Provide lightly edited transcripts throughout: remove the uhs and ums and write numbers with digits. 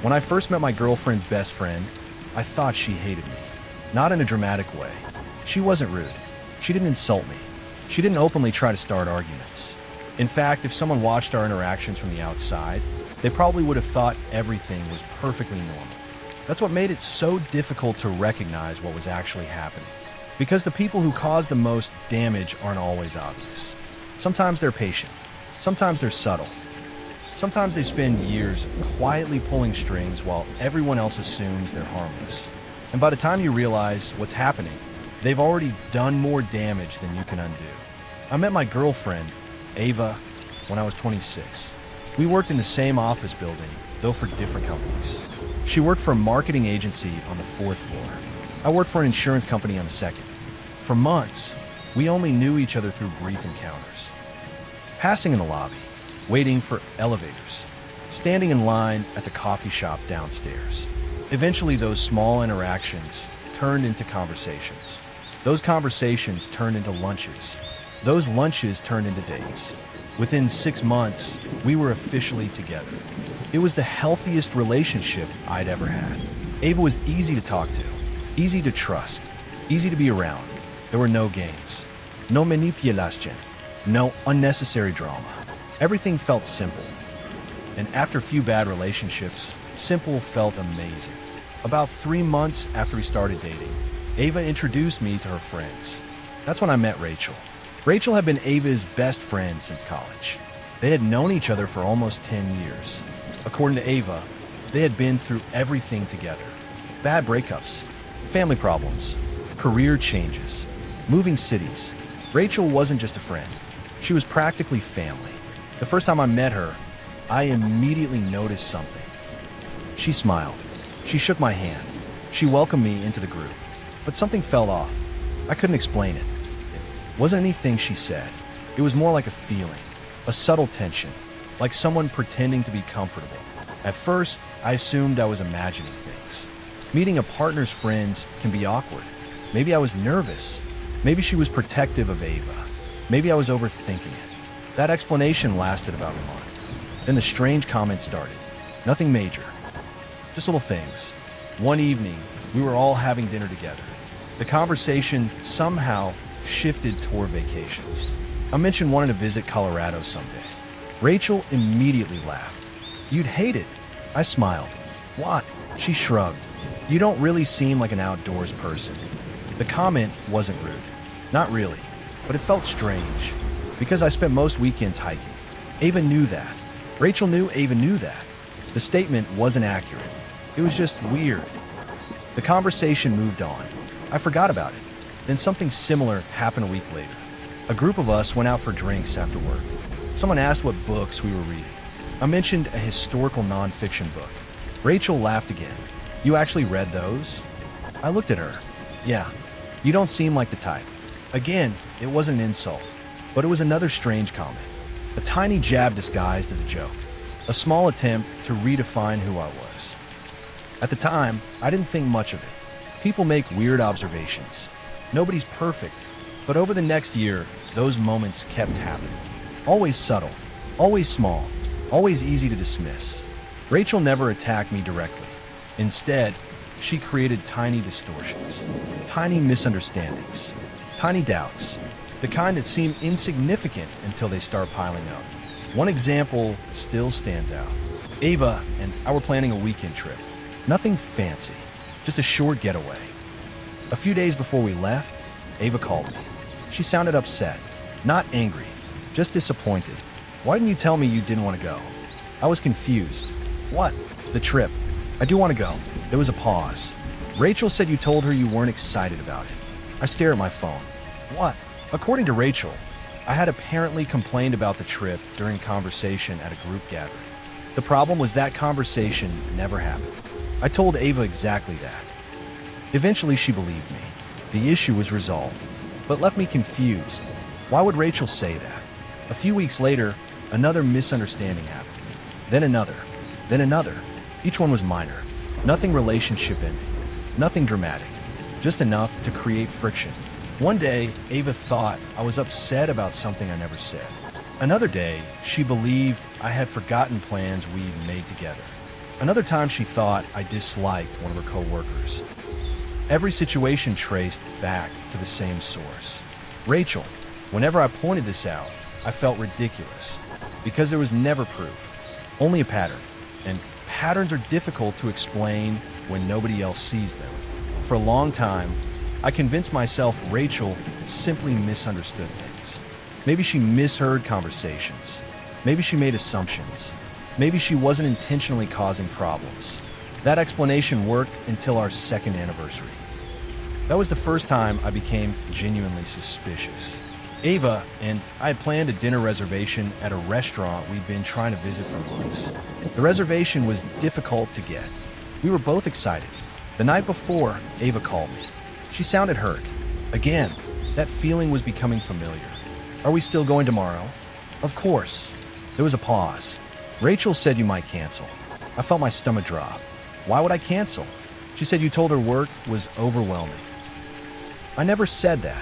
When I first met my girlfriend's best friend, I thought she hated me. Not in a dramatic way. She wasn't rude. She didn't insult me. She didn't openly try to start arguments. In fact, if someone watched our interactions from the outside, they probably would have thought everything was perfectly normal. That's what made it so difficult to recognize what was actually happening. Because the people who cause the most damage aren't always obvious. Sometimes they're patient. Sometimes they're subtle. Sometimes they spend years quietly pulling strings while everyone else assumes they're harmless. And by the time you realize what's happening, they've already done more damage than you can undo. I met my girlfriend, Ava, when I was 26. We worked in the same office building, though for different companies. She worked for a marketing agency on the 4th floor. I worked for an insurance company on the 2nd. For months, we only knew each other through brief encounters. Passing in the lobby, waiting for elevators, standing in line at the coffee shop downstairs. Eventually, those small interactions turned into conversations. Those conversations turned into lunches. Those lunches turned into dates. Within 6 months, we were officially together. It was the healthiest relationship I'd ever had. Ava was easy to talk to, easy to trust, easy to be around. There were no games, no manipulation, no unnecessary drama. Everything felt simple. And after a few bad relationships, simple felt amazing. About 3 months after we started dating, Ava introduced me to her friends. That's when I met Rachel. Rachel had been Ava's best friend since college. They had known each other for almost 10 years. According to Ava, they had been through everything together. Bad breakups, family problems, career changes, moving cities. Rachel wasn't just a friend. She was practically family. The first time I met her, I immediately noticed something. She smiled. She shook my hand. She welcomed me into the group. But something fell off. I couldn't explain it. It wasn't anything she said. It was more like a feeling, a subtle tension, like someone pretending to be comfortable. At first, I assumed I was imagining things. Meeting a partner's friends can be awkward. Maybe I was nervous. Maybe she was protective of Ava. Maybe I was overthinking it. That explanation lasted about a month. Then the strange comments started. Nothing major. Just little things. One evening, we were all having dinner together. The conversation somehow shifted toward vacations. I mentioned wanting to visit Colorado someday. Rachel immediately laughed. "You'd hate it." I smiled. "What?" She shrugged. "You don't really seem like an outdoors person." The comment wasn't rude. Not really. But it felt strange. Because I spent most weekends hiking. Ava knew that. Rachel knew Ava knew that. The statement wasn't accurate. It was just weird. The conversation moved on. I forgot about it. Then something similar happened a week later. A group of us went out for drinks after work. Someone asked what books we were reading. I mentioned a historical nonfiction book. Rachel laughed again. "You actually read those?" I looked at her. "Yeah, you don't seem like the type." Again, it wasn't an insult, but it was another strange comment. A tiny jab disguised as a joke. A small attempt to redefine who I was. At the time, I didn't think much of it. People make weird observations. Nobody's perfect. But over the next year, those moments kept happening. Always subtle, always small, always easy to dismiss. Rachel never attacked me directly. Instead, she created tiny distortions, tiny misunderstandings, tiny doubts, the kind that seem insignificant until they start piling up. One example still stands out. Ava and I were planning a weekend trip. Nothing fancy, just a short getaway. A few days before we left, Ava called me. She sounded upset, not angry, just disappointed. "Why didn't you tell me you didn't want to go?" I was confused. "What?" "The trip. I do want to go." There was a pause. "Rachel said you told her you weren't excited about it." I stare at my phone. "What?" According to Rachel, I had apparently complained about the trip during conversation at a group gathering. The problem was that conversation never happened. I told Ava exactly that. Eventually, she believed me. The issue was resolved, but left me confused. Why would Rachel say that? A few weeks later, another misunderstanding happened. Then another. Then another. Each one was minor. Nothing relationship ending. Nothing dramatic. Just enough to create friction. One day, Ava thought I was upset about something I never said. Another day, she believed I had forgotten plans we'd made together. Another time she thought I disliked one of her coworkers. Every situation traced back to the same source. Rachel. Whenever I pointed this out, I felt ridiculous because there was never proof, only a pattern. And patterns are difficult to explain when nobody else sees them. For a long time, I convinced myself Rachel simply misunderstood things. Maybe she misheard conversations. Maybe she made assumptions. Maybe she wasn't intentionally causing problems. That explanation worked until our second anniversary. That was the first time I became genuinely suspicious. Ava and I had planned a dinner reservation at a restaurant we'd been trying to visit for months. The reservation was difficult to get. We were both excited. The night before, Ava called me. She sounded hurt. Again, that feeling was becoming familiar. Are we still going tomorrow? Of course. There was a pause. Rachel said you might cancel. I felt my stomach drop. Why would I cancel? She said you told her work was overwhelming. I never said that.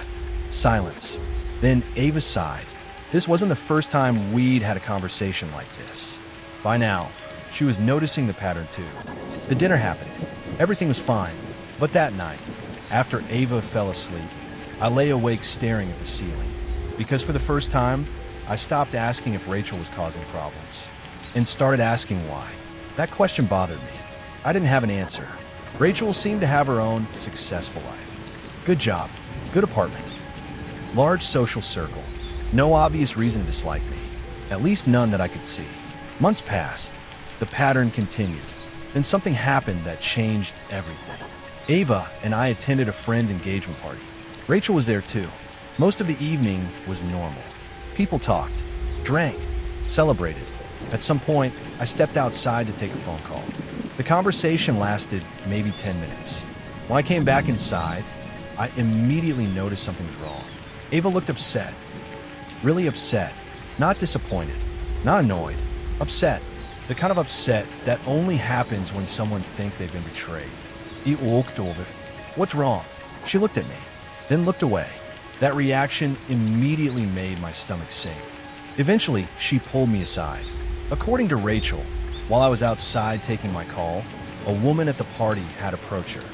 Silence. Then Ava sighed. This wasn't the first time we'd had a conversation like this. By now, she was noticing the pattern too. The dinner happened. Everything was fine. But that night, after Ava fell asleep, I lay awake staring at the ceiling. Because for the first time, I stopped asking if Rachel was causing problems and started asking why. That question bothered me. I didn't have an answer. Rachel seemed to have her own successful life. Good job. Good apartment. Large social circle. No obvious reason to dislike me. At least none that I could see. Months passed. The pattern continued. Then something happened that changed everything. Ava and I attended a friend's engagement party. Rachel was there too. Most of the evening was normal. People talked, drank, celebrated. At some point, I stepped outside to take a phone call. The conversation lasted maybe 10 minutes. When I came back inside, I immediately noticed something was wrong. Ava looked upset. Really upset. Not disappointed. Not annoyed. Upset. The kind of upset that only happens when someone thinks they've been betrayed. I walked over. What's wrong? She looked at me, then looked away. That reaction immediately made my stomach sink. Eventually, she pulled me aside. According to Rachel, while I was outside taking my call, a woman at the party had approached her.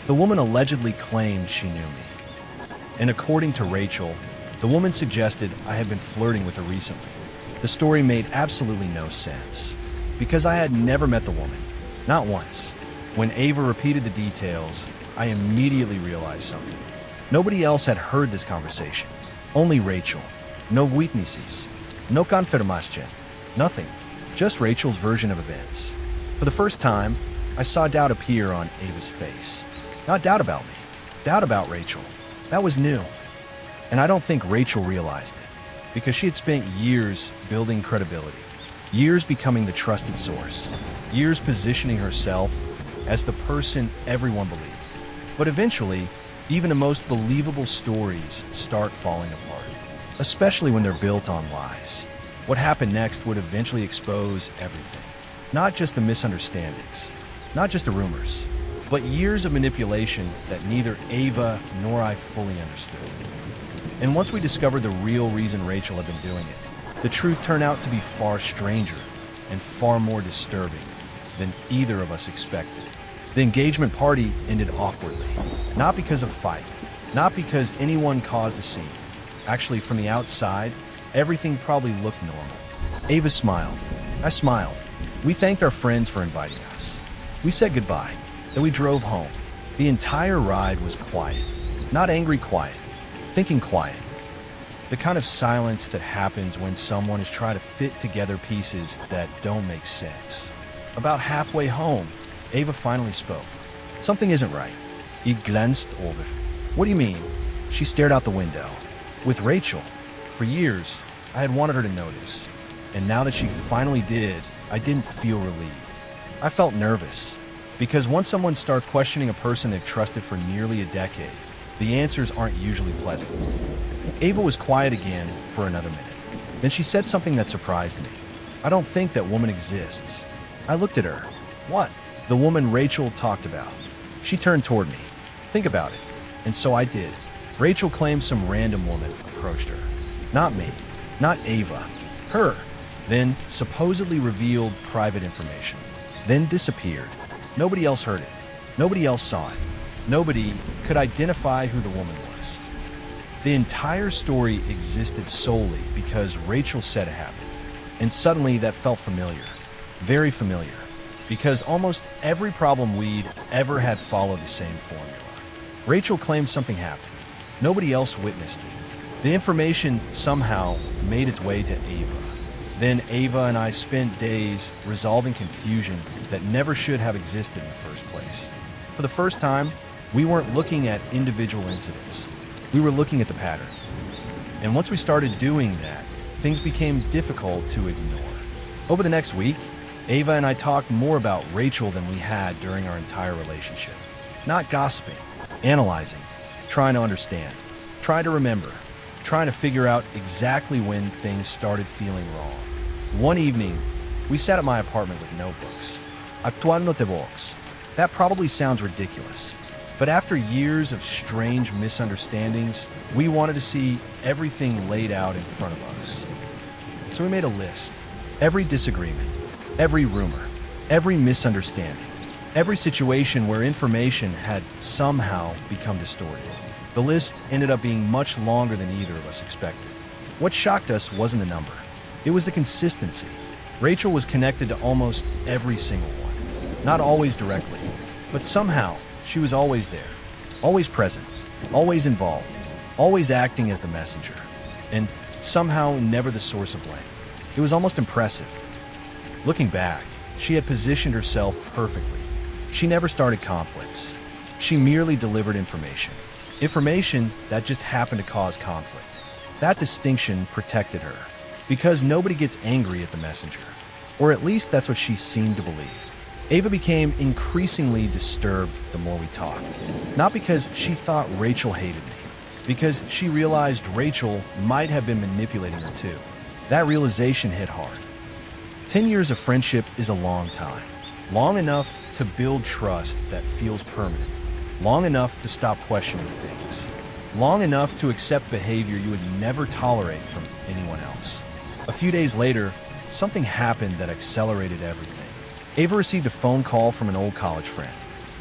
The woman allegedly claimed she knew me. And according to Rachel, the woman suggested I had been flirting with her recently. The story made absolutely no sense, because I had never met the woman, not once. When Ava repeated the details, I immediately realized something. Nobody else had heard this conversation. Only Rachel. No witnesses. No confirmation. Nothing. Just Rachel's version of events. For the first time, I saw doubt appear on Ava's face. Not doubt about me. Doubt about Rachel. That was new. And I don't think Rachel realized it, because she had spent years building credibility, years becoming the trusted source, years positioning herself as the person everyone believed. But eventually, even the most believable stories start falling apart, especially when they're built on lies. What happened next would eventually expose everything. Not just the misunderstandings, not just the rumors, but years of manipulation that neither Ava nor I fully understood. And once we discovered the real reason Rachel had been doing it, the truth turned out to be far stranger and far more disturbing than either of us expected. The engagement party ended awkwardly, not because of a fight, not because anyone caused a scene. Actually, from the outside, everything probably looked normal. Ava smiled. I smiled. We thanked our friends for inviting us. We said goodbye. Then we drove home. The entire ride was quiet. Not angry quiet. Thinking quiet. The kind of silence that happens when someone is trying to fit together pieces that don't make sense. About halfway home, Ava finally spoke. Something isn't right. He glanced over. What do you mean? She stared out the window. With Rachel, for years, I had wanted her to notice. And now that she finally did, I didn't feel relieved. I felt nervous. Because once someone starts questioning a person they've trusted for nearly a decade, the answers aren't usually pleasant. Ava was quiet again for another minute. Then she said something that surprised me. I don't think that woman exists. I looked at her. What? The woman Rachel talked about. She turned toward me. Think about it. And so I did. Rachel claimed some random woman approached her. Not me. Not Ava. Her. Then supposedly revealed private information. then disappeared. Nobody else heard it. Nobody else saw it. Nobody could identify who the woman was. The entire story existed solely because Rachel said it happened. And suddenly that felt familiar. Very familiar. Because almost every problem we'd ever had followed the same formula. Rachel claimed something happened. Nobody else witnessed it. The information somehow made its way to Ava. Then Ava and I spent days resolving confusion that never should have existed in the first place. For the first time, we weren't looking at individual incidents. We were looking at the pattern. And once we started doing that, things became difficult to ignore. Over the next week, Ava and I talked more about Rachel than we had during our entire relationship. Not gossiping, analyzing, trying to understand, trying to remember, trying to figure out exactly when things started feeling wrong. One evening, we sat at my apartment with notebooks. Actual notebooks. That probably sounds ridiculous, but after years of strange misunderstandings, we wanted to see everything laid out in front of us. So we made a list. Every disagreement, every rumor, every misunderstanding, every situation where information had somehow become distorted. The list ended up being much longer than either of us expected. What shocked us wasn't the number. It was the consistency. Rachel was connected to almost every single one. Not always directly, but somehow she was always there, always present, always involved, always acting as the messenger, and somehow never the source of blame. It was almost impressive. Looking back, she had positioned herself perfectly. She never started conflicts. She merely delivered information. Information that just happened to cause conflict. That distinction protected her, because nobody gets angry at the messenger. Or at least that's what she seemed to believe. Ava became increasingly disturbed the more we talked. Not because she thought Rachel hated me, because she realized Rachel might have been manipulating her too. That realization hit hard. 10 years of friendship is a long time. Long enough to build trust that feels permanent. Long enough to stop questioning things. Long enough to accept behavior you would never tolerate from anyone else. A few days later, something happened that accelerated everything. Ava received a phone call from an old college friend,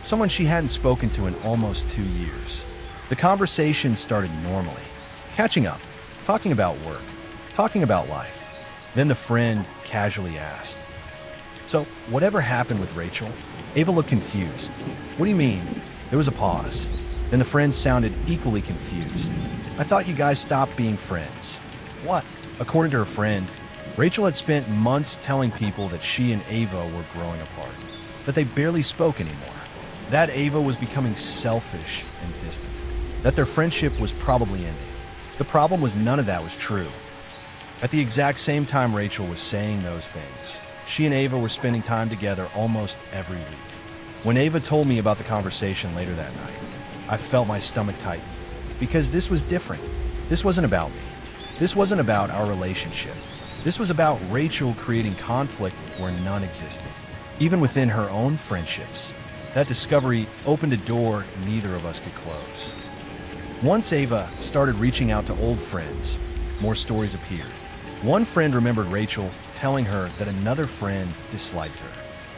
someone she hadn't spoken to in almost 2 years. The conversation started normally, catching up, talking about work, talking about life. Then the friend casually asked, "So, whatever happened with Rachel?" Ava looked confused. "What do you mean?" There was a pause. Then the friend sounded equally confused. "I thought you guys stopped being friends." "What?" According to her friend, Rachel had spent months telling people that she and Ava were growing apart, that they barely spoke anymore, that Ava was becoming selfish and distant, that their friendship was probably ending. The problem was none of that was true. At the exact same time Rachel was saying those things, she and Ava were spending time together almost every week. When Ava told me about the conversation later that night, I felt my stomach tighten, because this was different. This wasn't about me. This wasn't about our relationship. This was about Rachel creating conflict where none existed, even within her own friendships. That discovery opened a door neither of us could close. Once Ava started reaching out to old friends, more stories appeared. One friend remembered Rachel telling her that another friend disliked her.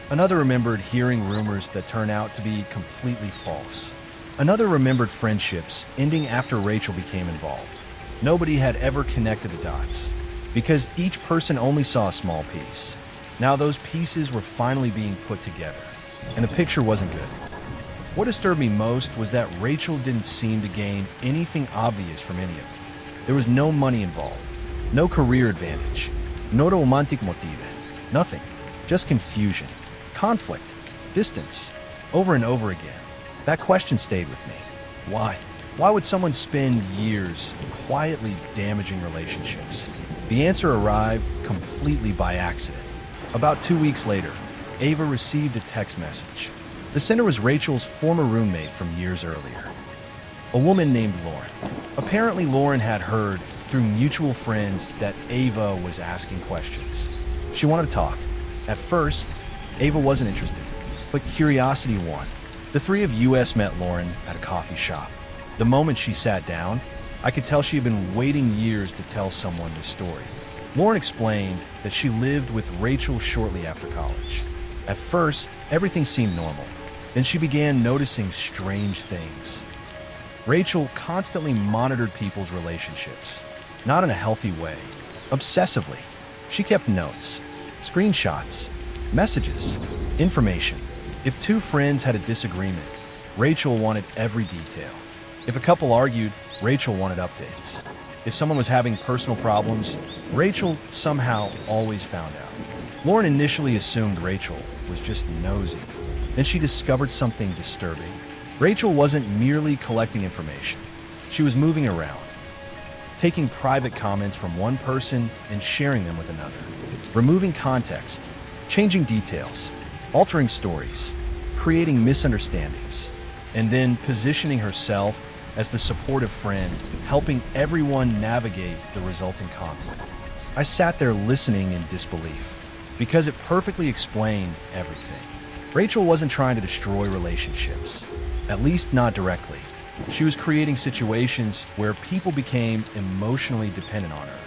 Another remembered hearing rumors that turned out to be completely false. Another remembered friendships ending after Rachel became involved. Nobody had ever connected the dots, because each person only saw a small piece. Now those pieces were finally being put together, and the picture wasn't good. What disturbed me most was that Rachel didn't seem to gain anything obvious from any of it. There was no money involved, no career advantage, no romantic motive, nothing, just confusion, conflict, distance, over and over again. That question stayed with me. Why? Why would someone spend years quietly damaging relationships? The answer arrived completely by accident. About 2 weeks later, Ava received a text message. The sender was Rachel's former roommate from years earlier, a woman named Lauren. Apparently, Lauren had heard through mutual friends that Ava was asking questions. She wanted to talk. At first, Ava wasn't interested, but curiosity won. The three of us met Lauren at a coffee shop. The moment she sat down, I could tell she had been waiting years to tell someone this story. Lauren explained that she lived with Rachel shortly after college. At first, everything seemed normal. Then she began noticing strange things. Rachel constantly monitored people's relationships, not in a healthy way, obsessively. She kept notes, screenshots, messages, information. If two friends had a disagreement, Rachel wanted every detail. If a couple argued, Rachel wanted updates. If someone was having personal problems, Rachel somehow always found out. Lauren initially assumed Rachel was just nosy. Then she discovered something disturbing. Rachel wasn't merely collecting information. She was moving around, taking private comments from one person and sharing them with another, removing context, changing details, altering stories, creating misunderstandings, and then positioning herself as the supportive friend, helping everyone navigate the resulting conflict. I sat there listening in disbelief, because it perfectly explained everything. Rachel wasn't trying to destroy relationships, at least not directly. She was creating situations where people became emotionally dependent on her.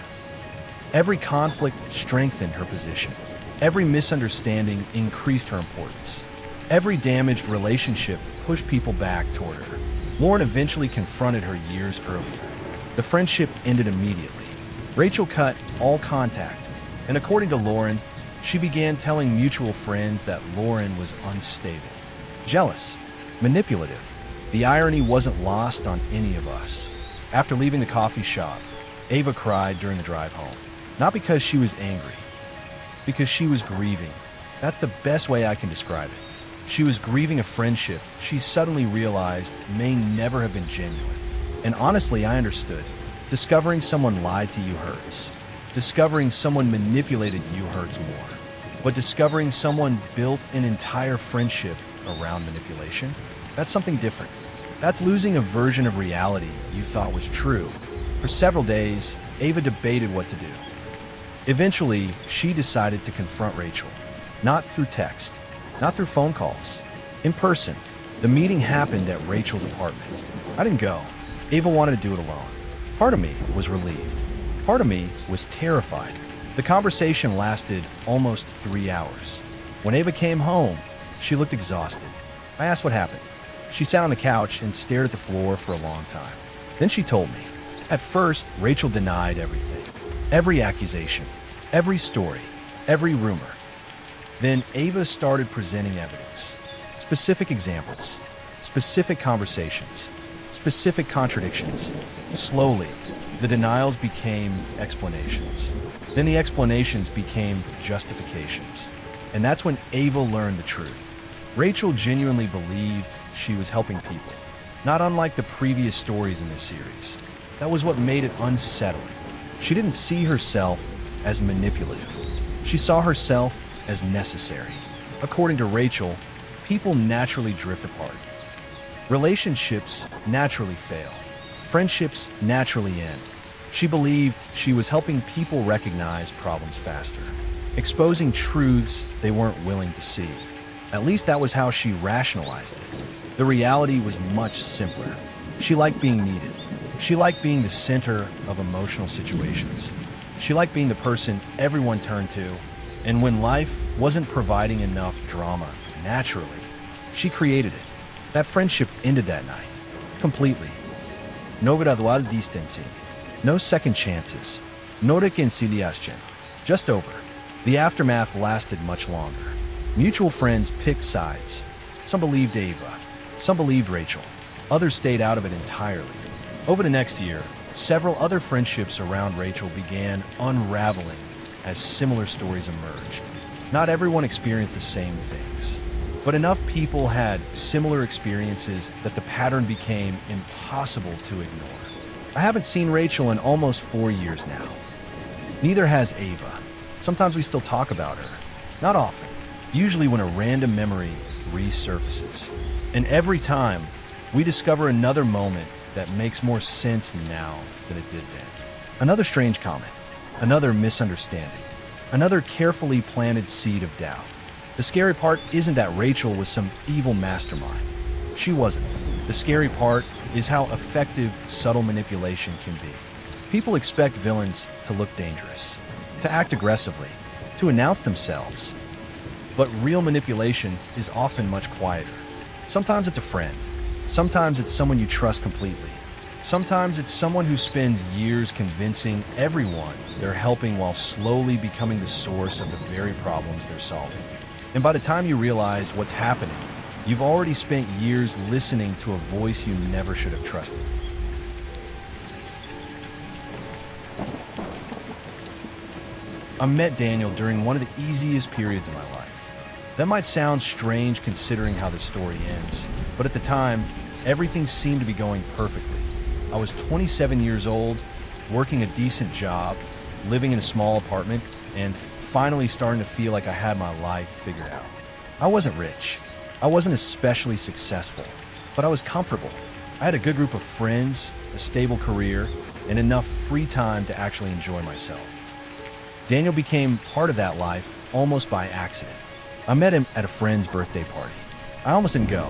Every conflict strengthened her position. Every misunderstanding increased her importance. Every damaged relationship pushed people back toward her. Lauren eventually confronted her years earlier. The friendship ended immediately. Rachel cut all contact, and according to Lauren, she began telling mutual friends that Lauren was unstable, jealous, manipulative. The irony wasn't lost on any of us. After leaving the coffee shop, Ava cried during the drive home. Not because she was angry, because she was grieving. That's the best way I can describe it. She was grieving a friendship she suddenly realized may never have been genuine. And honestly, I understood. Discovering someone lied to you hurts. Discovering someone manipulated you hurts more. But discovering someone built an entire friendship around manipulation, that's something different. That's losing a version of reality you thought was true. For several days, Ava debated what to do. Eventually, she decided to confront Rachel. Not through text, not through phone calls, in person. The meeting happened at Rachel's apartment. I didn't go. Ava wanted to do it alone. Part of me was relieved. Part of me was terrified. The conversation lasted almost 3 hours. When Ava came home, she looked exhausted. I asked what happened. She sat on the couch and stared at the floor for a long time. Then she told me. At first, Rachel denied everything. Every accusation, every story, every rumor. Then Ava started presenting evidence. Specific examples, specific conversations, specific contradictions. Slowly, the denials became explanations. Then the explanations became justifications. And that's when Ava learned the truth. Rachel genuinely believed she was helping people, not unlike the previous stories in this series. That was what made it unsettling. She didn't see herself as manipulative. She saw herself as necessary. According to Rachel, people naturally drift apart. Relationships naturally fail. Friendships naturally end. She believed she was helping people recognize problems faster, exposing truths they weren't willing to see. At least that was how she rationalized it. The reality was much simpler. She liked being needed. She liked being the center of emotional situations. She liked being the person everyone turned to. And when life wasn't providing enough drama naturally, she created it. That friendship ended that night. Completely. No gradual distancing. No second chances. No reconciliation. Just over. The aftermath lasted much longer. Mutual friends picked sides. Some believed Ava. Some believed Rachel. Others stayed out of it entirely. Over the next year, several other friendships around Rachel began unraveling as similar stories emerged. Not everyone experienced the same things, but enough people had similar experiences that the pattern became impossible to ignore. I haven't seen Rachel in almost 4 years now. Neither has Ava. Sometimes we still talk about her. Not often. Usually when a random memory resurfaces. And every time, we discover another moment that makes more sense now than it did then. Another strange comment. Another misunderstanding. Another carefully planted seed of doubt. The scary part isn't that Rachel was some evil mastermind. She wasn't. The scary part is how effective subtle manipulation can be. People expect villains to look dangerous, to act aggressively, to announce themselves. But real manipulation is often much quieter. Sometimes it's a friend. Sometimes it's someone you trust completely. Sometimes it's someone who spends years convincing everyone they're helping while slowly becoming the source of the very problems they're solving. And by the time you realize what's happening, you've already spent years listening to a voice you never should have trusted. I met Daniel during one of the easiest periods of my life. That might sound strange considering how the story ends, but at the time, everything seemed to be going perfectly. I was 27 years old, working a decent job, living in a small apartment, and finally starting to feel like I had my life figured out. I wasn't rich. I wasn't especially successful, but I was comfortable. I had a good group of friends, a stable career, and enough free time to actually enjoy myself. Daniel became part of that life almost by accident. I met him at a friend's birthday party. I almost didn't go.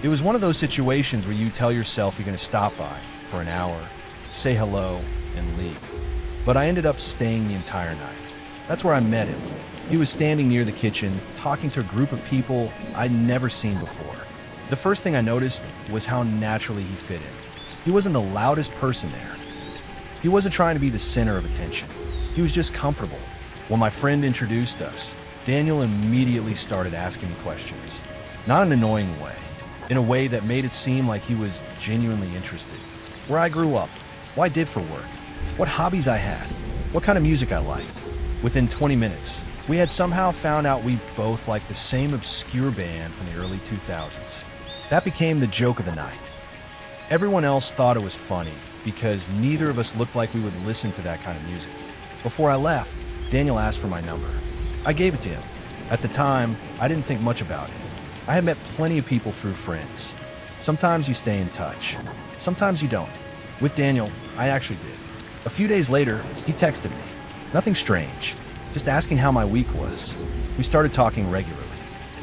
It was one of those situations where you tell yourself you're going to stop by for an hour, say hello, and leave. But I ended up staying the entire night. That's where I met him. He was standing near the kitchen, talking to a group of people I'd never seen before. The first thing I noticed was how naturally he fit in. He wasn't the loudest person there. He wasn't trying to be the center of attention. He was just comfortable. When my friend introduced us, Daniel immediately started asking me questions. Not in an annoying way, in a way that made it seem like he was genuinely interested. Where I grew up, what I did for work, what hobbies I had, what kind of music I liked. Within 20 minutes, we had somehow found out we both liked the same obscure band from the early 2000s. That became the joke of the night. Everyone else thought it was funny because neither of us looked like we would listen to that kind of music. Before I left, Daniel asked for my number. I gave it to him. At the time, I didn't think much about it. I had met plenty of people through friends. Sometimes you stay in touch. Sometimes you don't. With Daniel, I actually did. A few days later, he texted me. Nothing strange, just asking how my week was. We started talking regularly.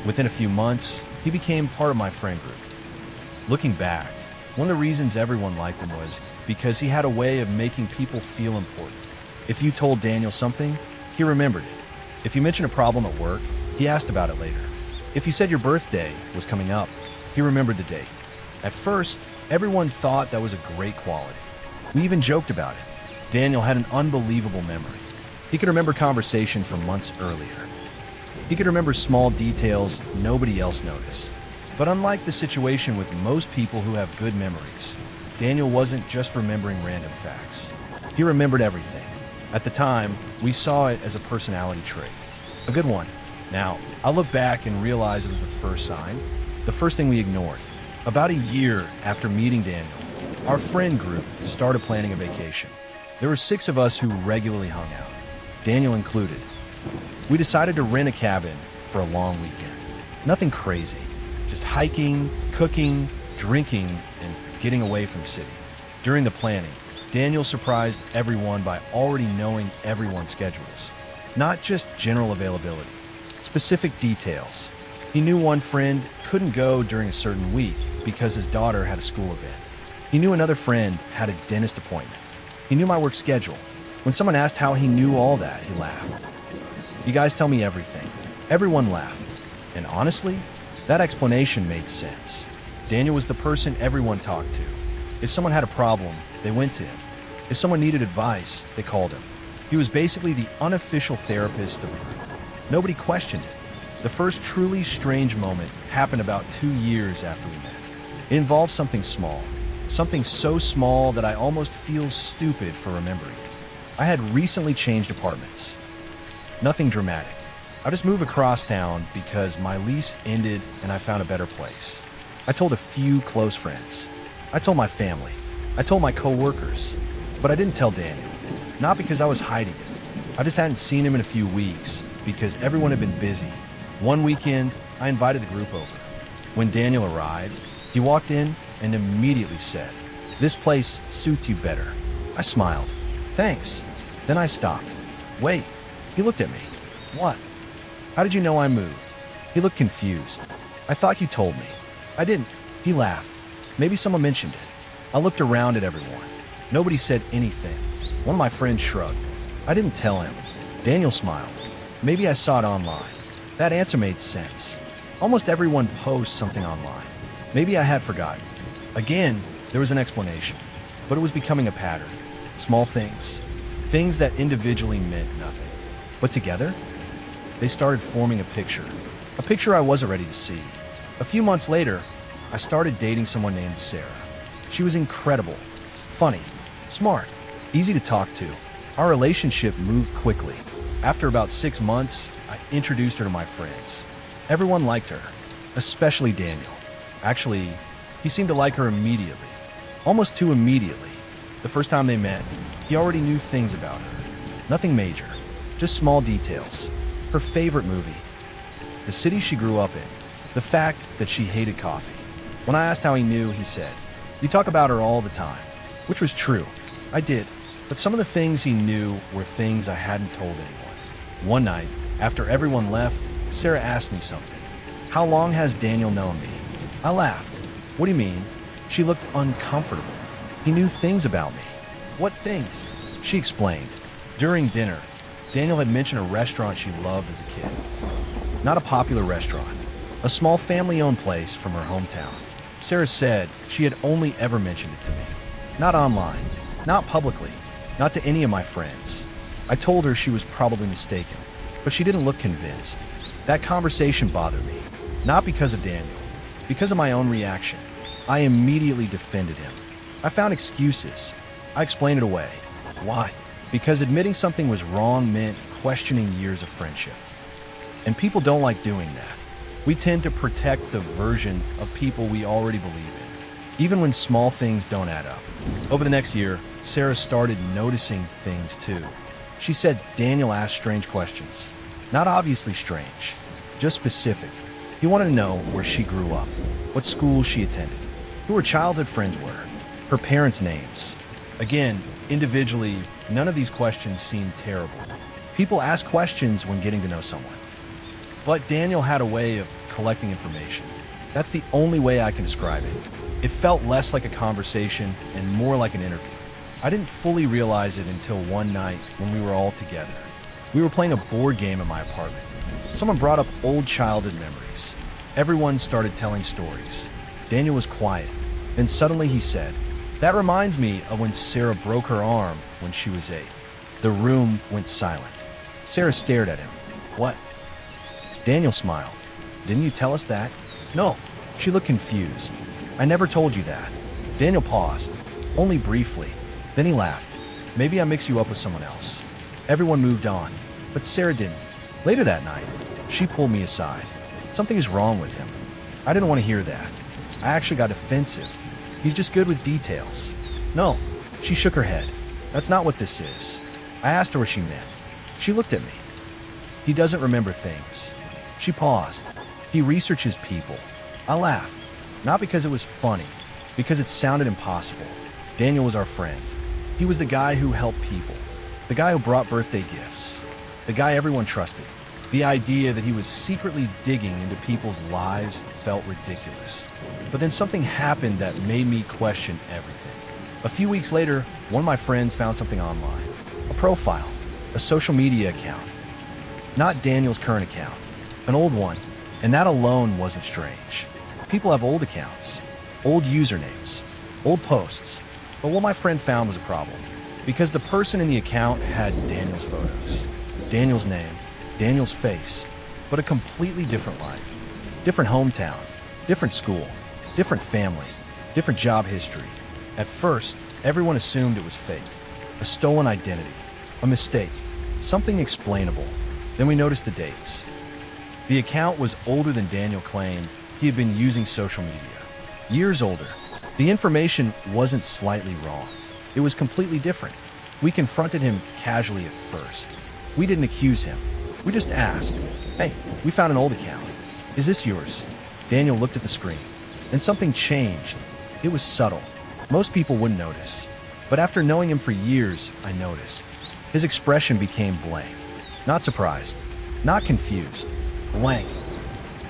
Within a few months, he became part of my friend group. Looking back, one of the reasons everyone liked him was because he had a way of making people feel important. If you told Daniel something, he remembered it. If you mentioned a problem at work, he asked about it later. If you said your birthday was coming up, he remembered the date. At first, everyone thought that was a great quality. We even joked about it. Daniel had an unbelievable memory. He could remember conversation from months earlier. He could remember small details nobody else noticed. But unlike the situation with most people who have good memories, Daniel wasn't just remembering random facts. He remembered everything. At the time, we saw it as a personality trait. A good one. Now, I look back and realize it was the first sign, the first thing we ignored. About a year after meeting Daniel, our friend group started planning a vacation. There were 6 of us who regularly hung out, Daniel included. We decided to rent a cabin for a long weekend. Nothing crazy, just hiking, cooking, drinking, and getting away from the city. During the planning, Daniel surprised everyone by already knowing everyone's schedules. Not just general availability, specific details. He knew one friend couldn't go during a certain week because his daughter had a school event. He knew another friend had a dentist appointment. He knew my work schedule. When someone asked how he knew all that, he laughed. You guys tell me everything. Everyone laughed. And honestly, that explanation made sense. Daniel was the person everyone talked to. If someone had a problem, they went to him. If someone needed advice, they called him. He was basically the unofficial therapist of the group. Nobody questioned it. The first truly strange moment happened about 2 years after we met. It involved something small. Something so small that I almost feel stupid for remembering it. I had recently changed apartments. Nothing dramatic. I just moved across town because my lease ended and I found a better place. I told a few close friends. I told my family. I told my coworkers. But I didn't tell Daniel. Not because I was hiding it. I just hadn't seen him in a few weeks because everyone had been busy. One weekend, I invited the group over. When Daniel arrived, he walked in and immediately said, "This place suits you better." I smiled. "Thanks." Then I stopped. "Wait." He looked at me. "What?" "How did you know I moved?" He looked confused. "I thought you told me." "I didn't." He laughed. "Maybe someone mentioned it." I looked around at everyone. Nobody said anything. One of my friends shrugged. "I didn't tell him." Daniel smiled. "Maybe I saw it online." That answer made sense. Almost everyone posts something online. Maybe I had forgotten. Again, there was an explanation, but it was becoming a pattern. Small things. Things that individually meant nothing. But together, they started forming a picture. A picture I wasn't ready to see. A few months later, I started dating someone named Sarah. She was incredible, funny, smart, easy to talk to. Our relationship moved quickly. After about 6 months, I introduced her to my friends. Everyone liked her, especially Daniel. Actually, he seemed to like her immediately. Almost too immediately. The first time they met, he already knew things about her. Nothing major, just small details. Her favorite movie, the city she grew up in, the fact that she hated coffee. When I asked how he knew, he said, "You talk about her all the time," which was true. I did, but some of the things he knew were things I hadn't told anyone. One night, after everyone left, Sarah asked me something. "How long has Daniel known me?" I laughed. "What do you mean?" She looked uncomfortable. "He knew things about me." "What things?" She explained. During dinner, Daniel had mentioned a restaurant she loved as a kid. Not a popular restaurant, a small family-owned place from her hometown. Sarah said she had only ever mentioned it to me. Not online, not publicly, not to any of my friends. I told her she was probably mistaken, but she didn't look convinced. That conversation bothered me, not because of Daniel, because of my own reaction. I immediately defended him. I found excuses. I explained it away. Why? Because admitting something was wrong meant questioning years of friendship. And people don't like doing that. We tend to protect the version of people we already believe in, even when small things don't add up. Over the next year, Sarah started noticing things too. She said Daniel asked strange questions. Not obviously strange, just specific. He wanted to know where she grew up, what school she attended, who her childhood friends were, her parents' names. Again, individually, none of these questions seemed terrible. People ask questions when getting to know someone. But Daniel had a way of collecting information. That's the only way I can describe it. It felt less like a conversation and more like an interview. I didn't fully realize it until one night when we were all together. We were playing a board game in my apartment. Someone brought up old childhood memories. Everyone started telling stories. Daniel was quiet. Then suddenly he said, "That reminds me of when Sarah broke her arm when she was 8. The room went silent. Sarah stared at him. "What?" Daniel smiled. "Didn't you tell us that?" "No." She looked confused. "I never told you that." Daniel paused, only briefly. Then he laughed. "Maybe I mixed you up with someone else." Everyone moved on, but Sarah didn't. Later that night, she pulled me aside. "Something is wrong with him." I didn't want to hear that. I actually got defensive. "He's just good with details." "No." She shook her head. "That's not what this is." I asked her what she meant. She looked at me. "He doesn't remember things." She paused. "He researches people." I laughed. Not because it was funny, because it sounded impossible. Daniel was our friend. He was the guy who helped people. The guy who brought birthday gifts. The guy everyone trusted. The idea that he was secretly digging into people's lives felt ridiculous. But then something happened that made me question everything. A few weeks later, one of my friends found something online. A profile. A social media account. Not Daniel's current account. An old one. And that alone wasn't strange. People have old accounts. Old usernames. Old posts. But what my friend found was a problem. Because the person in the account had Daniel's photos. Daniel's name. Daniel's face. But a completely different life. Different hometown. Different school. Different family. Different job history. At first, everyone assumed it was fake. A stolen identity. A mistake. Something explainable. Then we noticed the dates. The account was older than Daniel claimed. He had been using social media. Years older. The information wasn't slightly wrong. It was completely different. We confronted him casually at first. We didn't accuse him. We just asked, "Hey, we found an old account. Is this yours?" Daniel looked at the screen. And something changed. It was subtle. Most people wouldn't notice. But after knowing him for years, I noticed. His expression became blank. Not surprised. Not confused. Blank.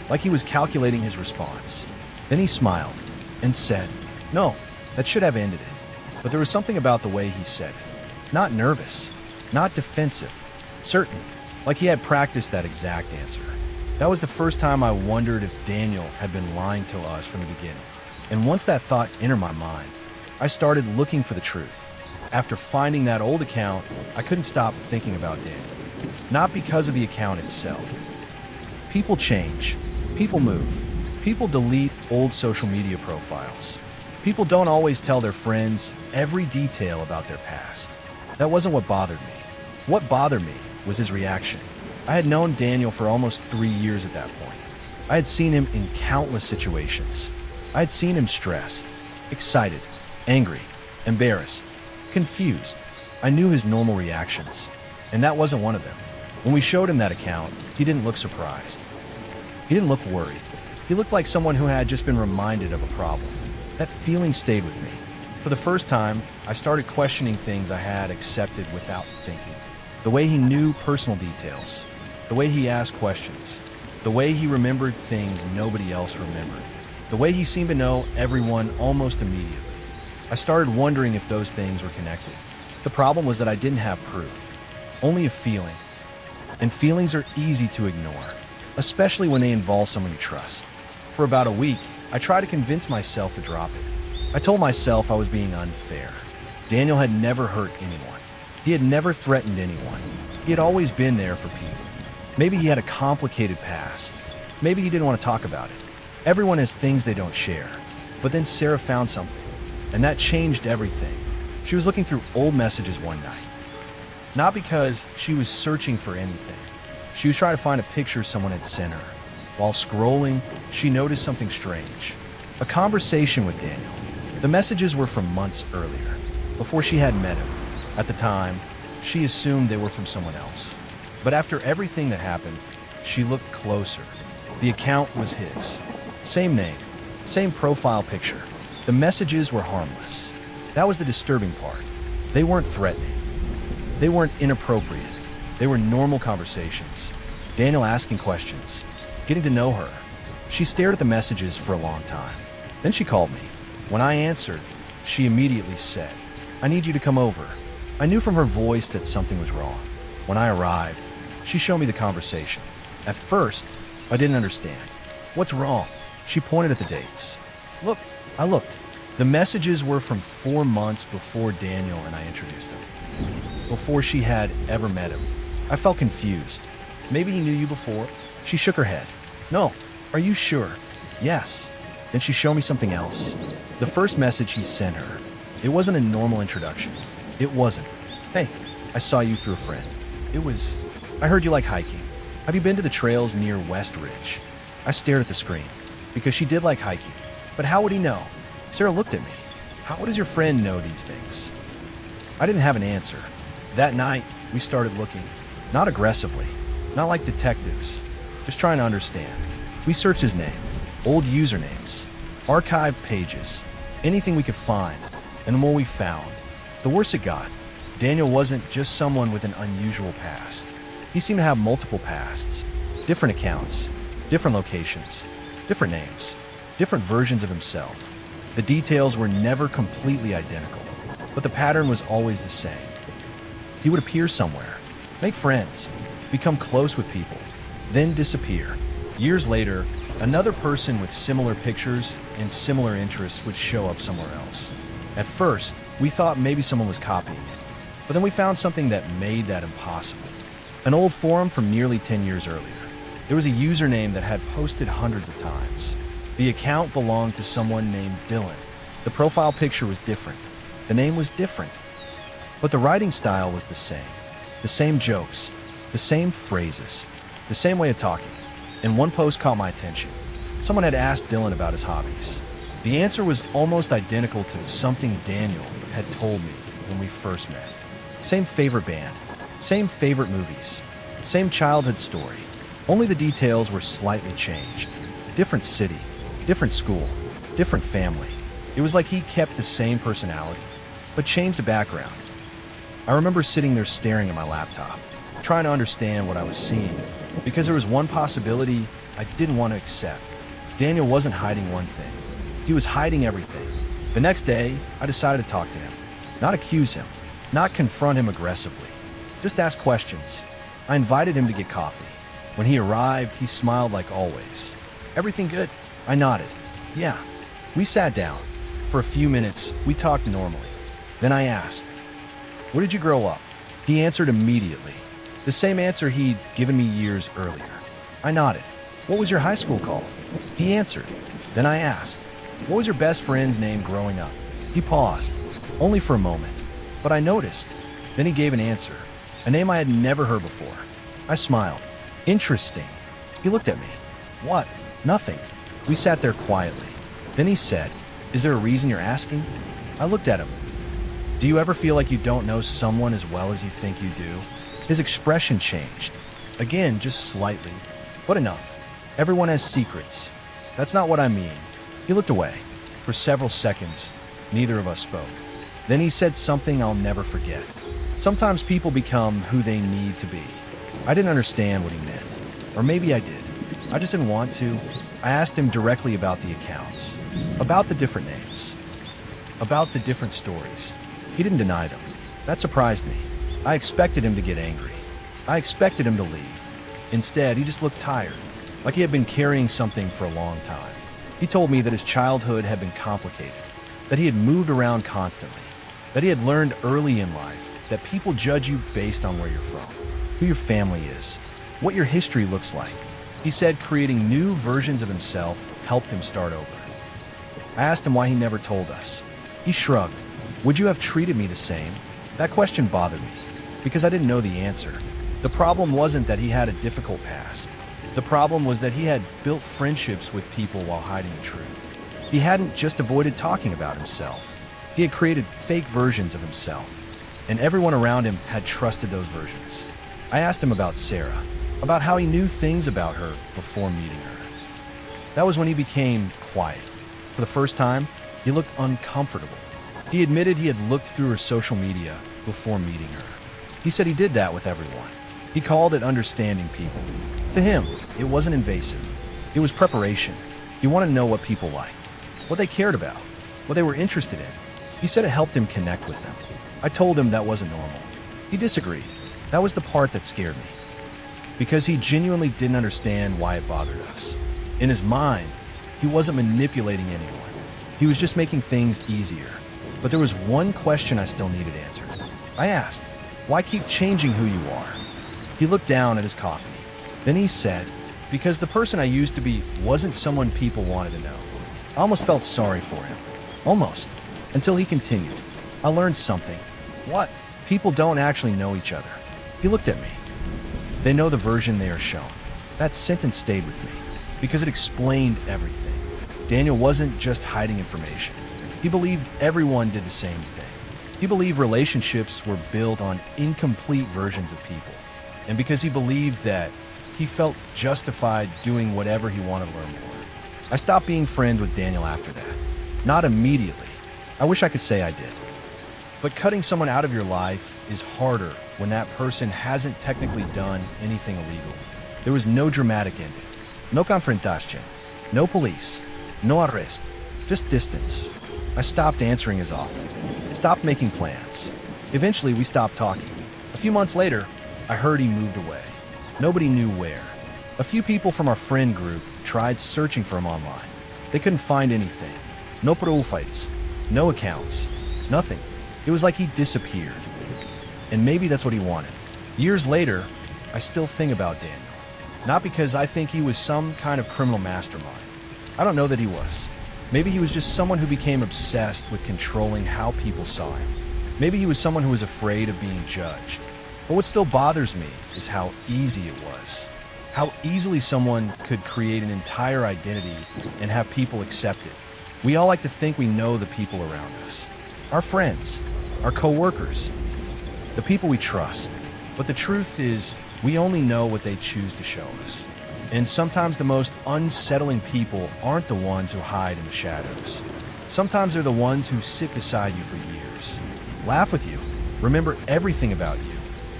Like he was calculating his response. Then he smiled and said, "No, that should have ended it." But there was something about the way he said it. Not nervous. Not defensive. Certain. Like he had practiced that exact answer. That was the first time I wondered if Daniel had been lying to us from the beginning. And once that thought entered my mind, I started looking for the truth. After finding that old account, I couldn't stop thinking about Daniel. Not because of the account itself. People change. People move. People delete old social media profiles. People don't always tell their friends every detail about their past. That wasn't what bothered me. What bothered me was his reaction. I had known Daniel for almost 3 years at that point. I had seen him in countless situations. I had seen him stressed, excited, angry, embarrassed, confused. I knew his normal reactions, and that wasn't one of them. When we showed him that account, he didn't look surprised. He didn't look worried. He looked like someone who had just been reminded of a problem. That feeling stayed with me. For the first time, I started questioning things I had accepted without thinking. The way he knew personal details, the way he asked questions, the way he remembered things nobody else remembered, the way he seemed to know everyone almost immediately. I started wondering if those things were connected. The problem was that I didn't have proof, only a feeling. And feelings are easy to ignore, especially when they involve someone you trust. For about a week, I tried to convince myself to drop it. I told myself I was being unfair. Daniel had never hurt anyone. He had never threatened anyone. He had always been there for people. Maybe he had a complicated past. Maybe he didn't want to talk about it. Everyone has things they don't share. But then Sarah found something, and that changed everything. She was looking through old messages one night. Not because she was searching for anything. She was trying to find a picture someone had sent her. While scrolling, she noticed something strange. A conversation with Daniel. The messages were from months earlier, before she had met him. At the time, she assumed they were from someone else. But after everything that happened, she looked closer. The account was his. Same name, same profile picture. The messages were harmless. That was the disturbing part. They weren't threatening. They weren't inappropriate. They were normal conversations. Daniel asking questions, getting to know her. She stared at the messages for a long time. Then she called me. When I answered, she immediately said, "I need you to come over." I knew from her voice that something was wrong. When I arrived, she showed me the conversation. At first, I didn't understand. "What's wrong?" She pointed at the dates. Look, I looked. The messages were from 4 months before Daniel and I introduced him. Before she had ever met him. I felt confused. "Maybe he knew you before?" She shook her head. "No. Are you sure?" "Yes." Then she showed me something else. The first message he sent her. It wasn't a normal introduction. It wasn't, "Hey, I saw you through a friend." It was, "I heard you like hiking. Have you been to the trails near West Ridge?" I stared at the screen, because she did like hiking. But how would he know? Sarah looked at me. How does your friend know these things? I didn't have an answer. That night, we started looking. Not aggressively, not like detectives, just trying to understand. We searched his name, old usernames, archived pages, anything we could find. And the more we found, the worse it got. Daniel wasn't just someone with an unusual past. He seemed to have multiple pasts, different accounts, different locations, different names, different versions of himself. The details were never completely identical, but the pattern was always the same. He would appear somewhere, make friends, become close with people, then disappear. Years later, another person with similar pictures and similar interests would show up somewhere else. At first, we thought maybe someone was copying it, but then we found something that made that impossible. An old forum from nearly 10 years earlier. There was a username that had posted hundreds of times. The account belonged to someone named Dylan. The profile picture was different. The name was different. But the writing style was the same jokes, the same phrases, the same way of talking. And one post caught my attention. Someone had asked Dylan about his hobbies. The answer was almost identical to something Daniel had told me when we first met. Same favorite band, same favorite movies, same childhood story. Only the details were slightly changed. Different city, different school, different family. It was like he kept the same personality, but changed the background. I remember sitting there staring at my laptop, trying to understand what I was seeing, because there was one possibility I didn't want to accept. Daniel wasn't hiding one thing. He was hiding everything. The next day, I decided to talk to him. Not accuse him, not confront him aggressively. Just ask questions. I invited him to get coffee. When he arrived, he smiled like always. Everything good? I nodded. Yeah. We sat down. For a few minutes, we talked normally. Then I asked, "Where did you grow up?" He answered immediately. The same answer he'd given me years earlier. I nodded. "What was your high school called?" He answered. Then I asked, "What was your best friend's name growing up?" He paused, only for a moment, but I noticed. Then he gave an answer, a name I had never heard before. I smiled. Interesting. He looked at me. What? Nothing. We sat there quietly. Then he said, "Is there a reason you're asking?" I looked at him. "Do you ever feel like you don't know someone as well as you think you do?" His expression changed. Again, just slightly, but enough. Everyone has secrets. That's not what I mean. He looked away. For several seconds, neither of us spoke. Then he said something I'll never forget. Sometimes people become who they need to be. I didn't understand what he meant. Or maybe I did. I just didn't want to. I asked him directly about the accounts, about the different names, about the different stories. He didn't deny them. That surprised me. I expected him to get angry. I expected him to leave. Instead, he just looked tired, like he had been carrying something for a long time. He told me that his childhood had been complicated, that he had moved around constantly, that he had learned early in life that people judge you based on where you're from, who your family is, what your history looks like. He said creating new versions of himself helped him start over. I asked him why he never told us. He shrugged. Would you have treated me the same? That question bothered me, because I didn't know the answer. The problem wasn't that he had a difficult past. The problem was that he had built friendships with people while hiding the truth. He hadn't just avoided talking about himself. He had created fake versions of himself, and everyone around him had trusted those versions. I asked him about Sarah, about how he knew things about her before meeting her. That was when he became quiet. For the first time, he looked uncomfortable. He admitted he had looked through her social media before meeting her. He said he did that with everyone. He called it understanding people. To him, it wasn't invasive. It was preparation. He wanted to know what people liked, what they cared about, what they were interested in. He said it helped him connect with them. I told him that wasn't normal. He disagreed. That was the part that scared me, because he genuinely didn't understand why it bothered us. In his mind, he wasn't manipulating anyone. He was just making things easier. But there was one question I still needed answered. I asked, why keep changing who you are? He looked down at his coffee. Then he said, because the person I used to be wasn't someone people wanted to know. I almost felt sorry for him. Almost. Until he continued. I learned something. What? People don't actually know each other. He looked at me. They know the version they are shown. That sentence stayed with me, because it explained everything. Daniel wasn't just hiding information. He believed everyone did the same thing. He believed relationships were built on incomplete versions of people. And because he believed that, he felt justified doing whatever he wanted to learn more. I stopped being friends with Daniel after that. Not immediately. I wish I could say I did. But cutting someone out of your life is harder when that person hasn't technically done anything illegal. There was no dramatic ending. No confrontation. No police. No arrest. Just distance. I stopped answering as often. Stopped making plans. Eventually, we stopped talking. A few months later, I heard he moved away. Nobody knew where. A few people from our friend group tried searching for him online. They couldn't find anything. No profiles. No accounts. Nothing. It was like he disappeared. And maybe that's what he wanted. Years later, I still think about Daniel. Not because I think he was some kind of criminal mastermind. I don't know that he was. Maybe he was just someone who became obsessed with controlling how people saw him. Maybe he was someone who was afraid of being judged. But what still bothers me is how easy it was. How easily someone could create an entire identity and have people accept it. We all like to think we know the people around us. Our friends, our co-workers, the people we trust. But the truth is, we only know what they choose to show us. And sometimes the most unsettling people aren't the ones who hide in the shadows. Sometimes they're the ones who sit beside you for years, laugh with you, remember everything about you,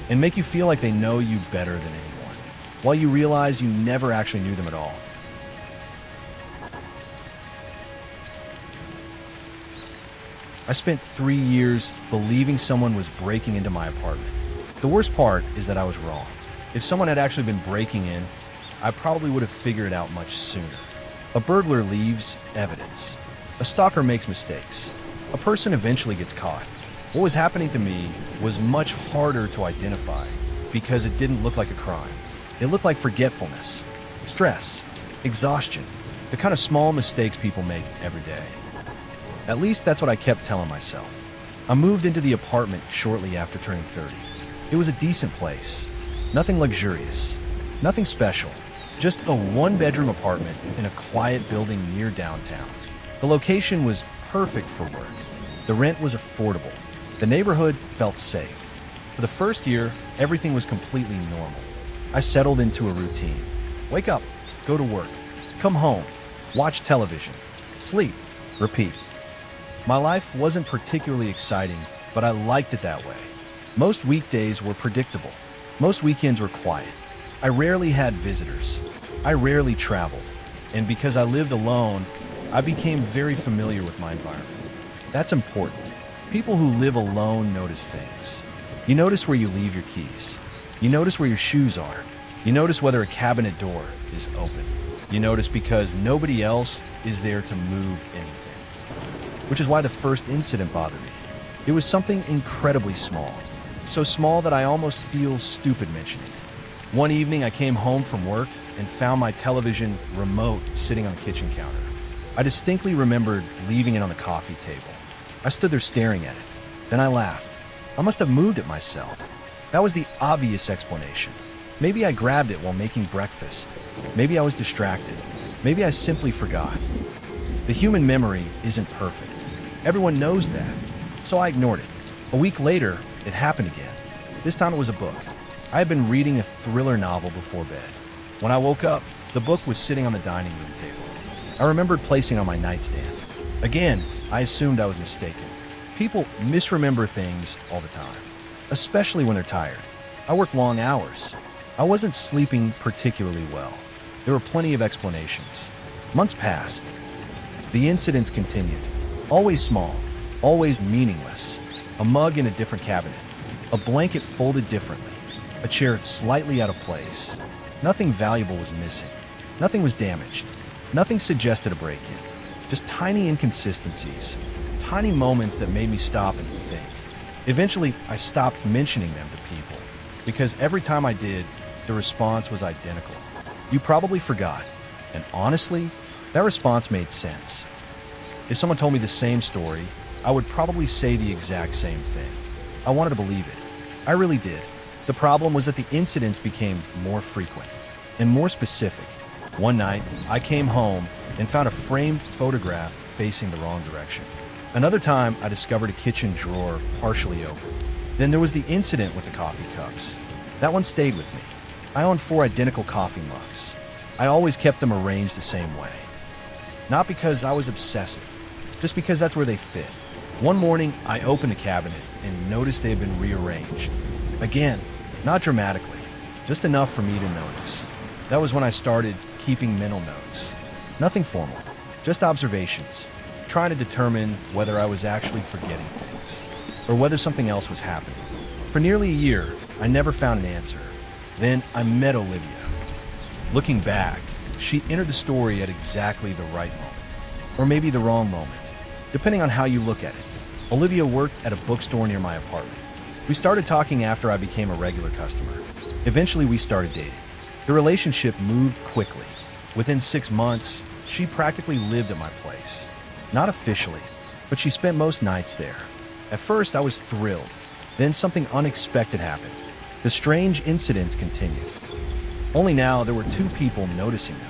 and make you feel like they know you better than anyone, while you realize you never actually knew them at all. I spent 3 years believing someone was breaking into my apartment. The worst part is that I was wrong. If someone had actually been breaking in, I probably would have figured it out much sooner. A burglar leaves evidence. A stalker makes mistakes. A person eventually gets caught. What was happening to me was much harder to identify because it didn't look like a crime. It looked like forgetfulness, stress, exhaustion, the kind of small mistakes people make every day. At least that's what I kept telling myself. I moved into the apartment shortly after turning 30. It was a decent place. Nothing luxurious. Nothing special. Just a one-bedroom apartment in a quiet building near downtown. The location was perfect for work. The rent was affordable. The neighborhood felt safe. For the first year, everything was completely normal. I settled into a routine. Wake up, go to work, come home, watch television, sleep, repeat. My life wasn't particularly exciting, but I liked it that way. Most weekdays were predictable. Most weekends were quiet. I rarely had visitors. I rarely traveled. And because I lived alone, I became very familiar with my environment. That's important. People who live alone notice things. You notice where you leave your keys. You notice where your shoes are. You notice whether a cabinet door is open. You notice because nobody else is there to move anything. Which is why the first incident bothered me. It was something incredibly small. So small that I almost feel stupid mentioning it. One evening I came home from work and found my television remote sitting on the kitchen counter. I distinctly remembered leaving it on the coffee table. I stood there staring at it. Then I laughed. I must have moved it myself. That was the obvious explanation. Maybe I grabbed it while making breakfast. Maybe I was distracted. Maybe I simply forgot. The human memory isn't perfect. Everyone knows that. So I ignored it. A week later, it happened again. This time it was a book. I had been reading a thriller novel before bed. When I woke up, the book was sitting on the dining room table. I remembered placing it on my nightstand. Again, I assumed I was mistaken. People misremember things all the time, especially when they're tired. I work long hours. I wasn't sleeping particularly well. There were plenty of explanations. Months passed. The incidents continued. Always small, always meaningless. A mug in a different cabinet. A blanket folded differently. A chair slightly out of place. Nothing valuable was missing. Nothing was damaged. Nothing suggested a break-in. Just tiny inconsistencies. Tiny moments that made me stop and think. Eventually, I stopped mentioning them to people. Because every time I did, the response was identical. You probably forgot. And honestly, that response made sense. If someone told me the same story, I would probably say the exact same thing. I wanted to believe it. I really did. The problem was that the incidents became more frequent and more specific. One night, I came home and found a framed photograph facing the wrong direction. Another time, I discovered a kitchen drawer partially open. Then there was the incident with the coffee cups. That one stayed with me. I own 4 identical coffee mugs. I always kept them arranged the same way. Not because I was obsessive, just because that's where they fit. One morning, I opened a cabinet and noticed they had been rearranged. Again, not dramatically, just enough for me to notice. That was when I started keeping mental notes. Nothing formal, just observations, trying to determine whether I was actually forgetting things, or whether something else was happening. For nearly a year, I never found an answer. Then I met Olivia. Looking back, she entered the story at exactly the right moment, or maybe the wrong moment, depending on how you look at it. Olivia worked at a bookstore near my apartment. We started talking after I became a regular customer. Eventually, we started dating. The relationship moved quickly. Within 6 months, she practically lived at my place. Not officially, but she spent most nights there. At first, I was thrilled. Then something unexpected happened. The strange incidents continued. Only now, there were 2 people noticing them.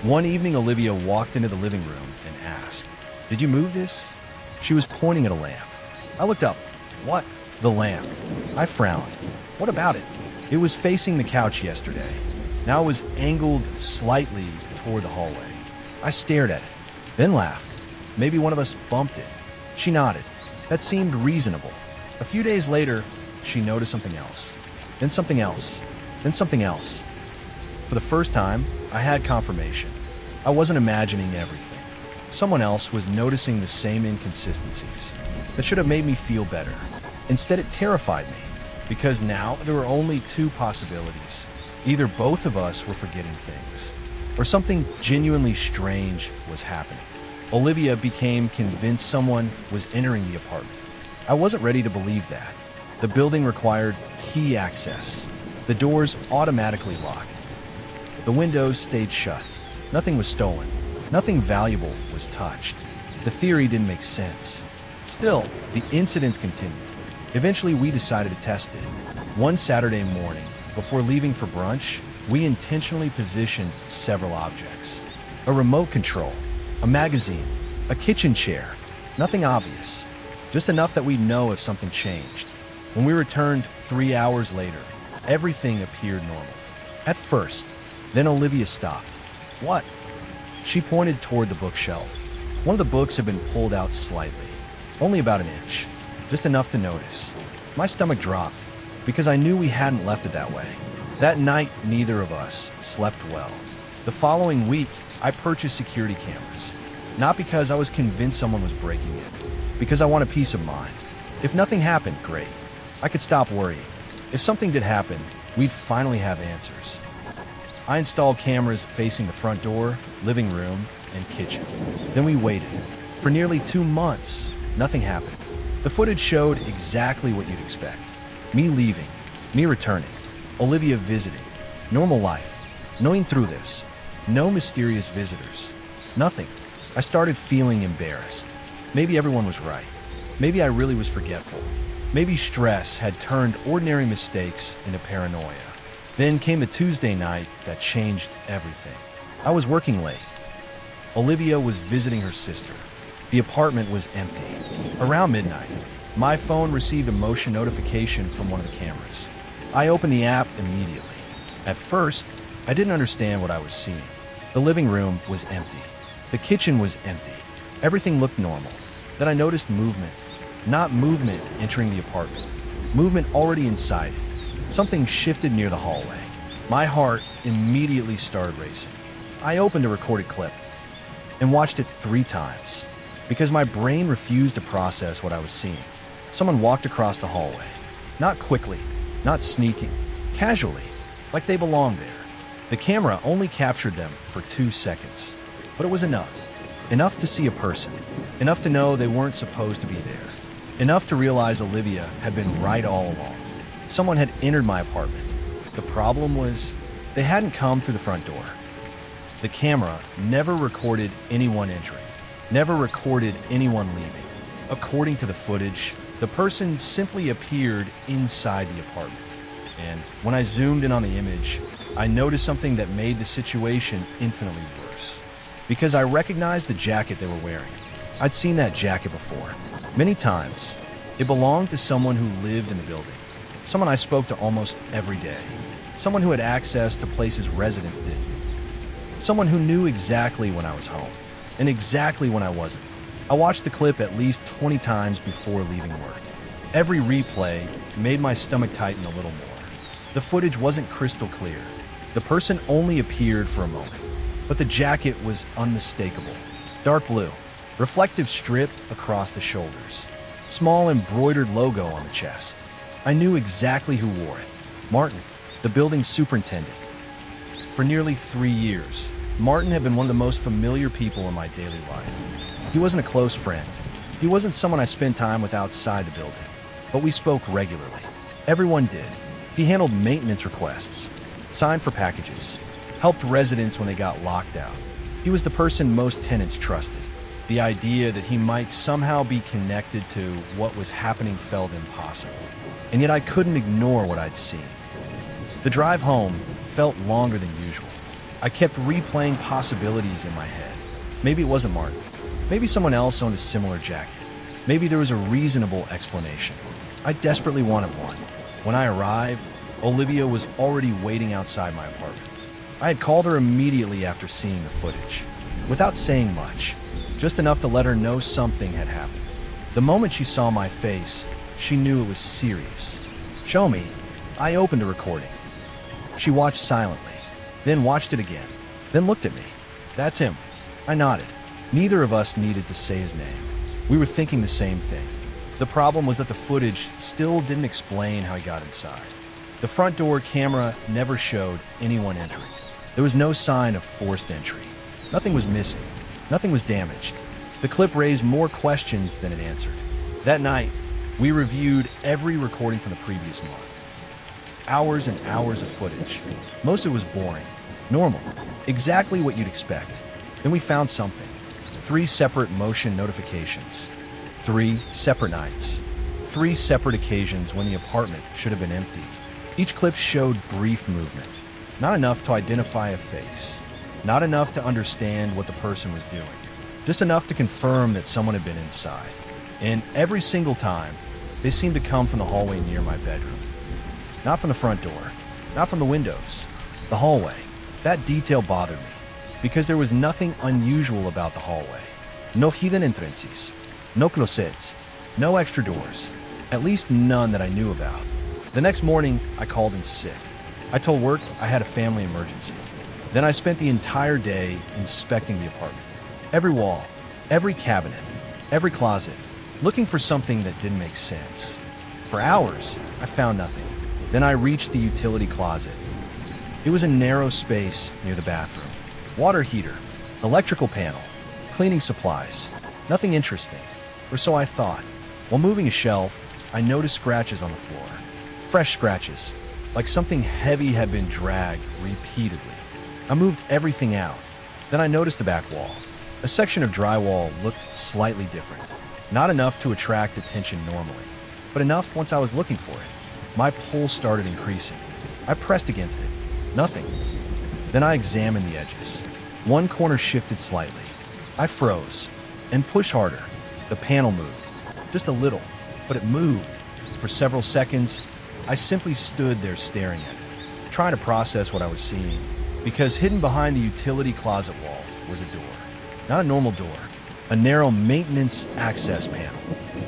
One evening, Olivia walked into the living room and asked, "Did you move this?" She was pointing at a lamp. I looked up. What? The lamp. I frowned. What about it? It was facing the couch yesterday. Now it was angled slightly toward the hallway. I stared at it, then laughed. Maybe one of us bumped it. She nodded. That seemed reasonable. A few days later, she noticed something else. Then something else. Then something else. For the first time, I had confirmation. I wasn't imagining everything. Someone else was noticing the same inconsistencies. That should have made me feel better. Instead, it terrified me, because now there were only 2 possibilities. Either both of us were forgetting things, or something genuinely strange was happening. Olivia became convinced someone was entering the apartment. I wasn't ready to believe that. The building required key access. The doors automatically locked. The windows stayed shut. Nothing was stolen. Nothing valuable was touched. The theory didn't make sense. Still, the incidents continued. Eventually, we decided to test it. One Saturday morning, before leaving for brunch, we intentionally positioned several objects. A remote control, a magazine, a kitchen chair. Nothing obvious. Just enough that we'd know if something changed. When we returned 3 hours later, everything appeared normal. At first, then Olivia stopped. What? She pointed toward the bookshelf. One of the books had been pulled out slightly, only about an inch, just enough to notice. My stomach dropped, because I knew we hadn't left it that way. That night, neither of us slept well. The following week, I purchased security cameras. Not because I was convinced someone was breaking in, because I wanted peace of mind. If nothing happened, great. I could stop worrying. If something did happen, we'd finally have answers. I installed cameras facing the front door, living room, and kitchen. Then we waited. For nearly 2 months, nothing happened. The footage showed exactly what you'd expect. Me leaving, me returning, Olivia visiting, normal life, no intrusos, no mysterious visitors, nothing. I started feeling embarrassed. Maybe everyone was right. Maybe I really was forgetful. Maybe stress had turned ordinary mistakes into paranoia. Then came the Tuesday night that changed everything. I was working late. Olivia was visiting her sister. The apartment was empty. Around midnight, my phone received a motion notification from one of the cameras. I opened the app immediately. At first, I didn't understand what I was seeing. The living room was empty. The kitchen was empty. Everything looked normal. Then I noticed movement. Not movement entering the apartment. Movement already inside it. Something shifted near the hallway. My heart immediately started racing. I opened a recorded clip and watched it 3 times because my brain refused to process what I was seeing. Someone walked across the hallway. Not quickly, not sneaking, casually, like they belonged there. The camera only captured them for 2 seconds, but it was enough. Enough to see a person. Enough to know they weren't supposed to be there. Enough to realize Olivia had been right all along. Someone had entered my apartment. The problem was, they hadn't come through the front door. The camera never recorded anyone entering, never recorded anyone leaving. According to the footage, the person simply appeared inside the apartment. And when I zoomed in on the image, I noticed something that made the situation infinitely worse. Because I recognized the jacket they were wearing. I'd seen that jacket before, many times. It belonged to someone who lived in the building. Someone I spoke to almost every day. Someone who had access to places residents didn't. Someone who knew exactly when I was home, and exactly when I wasn't. I watched the clip at least 20 times before leaving work. Every replay made my stomach tighten a little more. The footage wasn't crystal clear. The person only appeared for a moment, but the jacket was unmistakable. Dark blue, reflective strip across the shoulders, small embroidered logo on the chest. I knew exactly who wore it. Martin, the building superintendent. For nearly 3 years, Martin had been one of the most familiar people in my daily life. He wasn't a close friend. He wasn't someone I spent time with outside the building, but we spoke regularly. Everyone did. He handled maintenance requests, signed for packages, helped residents when they got locked out. He was the person most tenants trusted. The idea that he might somehow be connected to what was happening felt impossible. And yet I couldn't ignore what I'd seen. The drive home felt longer than usual. I kept replaying possibilities in my head. Maybe it wasn't Martin. Maybe someone else owned a similar jacket. Maybe there was a reasonable explanation. I desperately wanted one. When I arrived, Olivia was already waiting outside my apartment. I had called her immediately after seeing the footage, without saying much, just enough to let her know something had happened. The moment she saw my face, she knew it was serious. "Show me." I opened a recording. She watched silently, then watched it again, then looked at me. "That's him." I nodded. Neither of us needed to say his name. We were thinking the same thing. The problem was that the footage still didn't explain how he got inside. The front door camera never showed anyone entering. There was no sign of forced entry. Nothing was missing. Nothing was damaged. The clip raised more questions than it answered. That night, we reviewed every recording from the previous month. Hours and hours of footage. Most of it was boring, normal, exactly what you'd expect. Then we found something. 3 separate motion notifications. 3 separate nights. 3 separate occasions when the apartment should have been empty. Each clip showed brief movement. Not enough to identify a face. Not enough to understand what the person was doing. Just enough to confirm that someone had been inside. And every single time, they seemed to come from the hallway near my bedroom. Not from the front door. Not from the windows. The hallway. That detail bothered me, because there was nothing unusual about the hallway. No hidden entrances. No closets. No extra doors. At least none that I knew about. The next morning, I called in sick. I told work I had a family emergency. Then I spent the entire day inspecting the apartment. Every wall, every cabinet, every closet, looking for something that didn't make sense. For hours, I found nothing. Then I reached the utility closet. It was a narrow space near the bathroom. Water heater, electrical panel, cleaning supplies. Nothing interesting, or so I thought. While moving a shelf, I noticed scratches on the floor. Fresh scratches, like something heavy had been dragged repeatedly. I moved everything out. Then I noticed the back wall. A section of drywall looked slightly different. Not enough to attract attention normally, but enough once I was looking for it. My pulse started increasing. I pressed against it. Nothing. Then I examined the edges. One corner shifted slightly. I froze and pushed harder. The panel moved. Just a little, but it moved. For several seconds, I simply stood there staring at it, trying to process what I was seeing, because hidden behind the utility closet wall was a door. Not a normal door, a narrow maintenance access panel.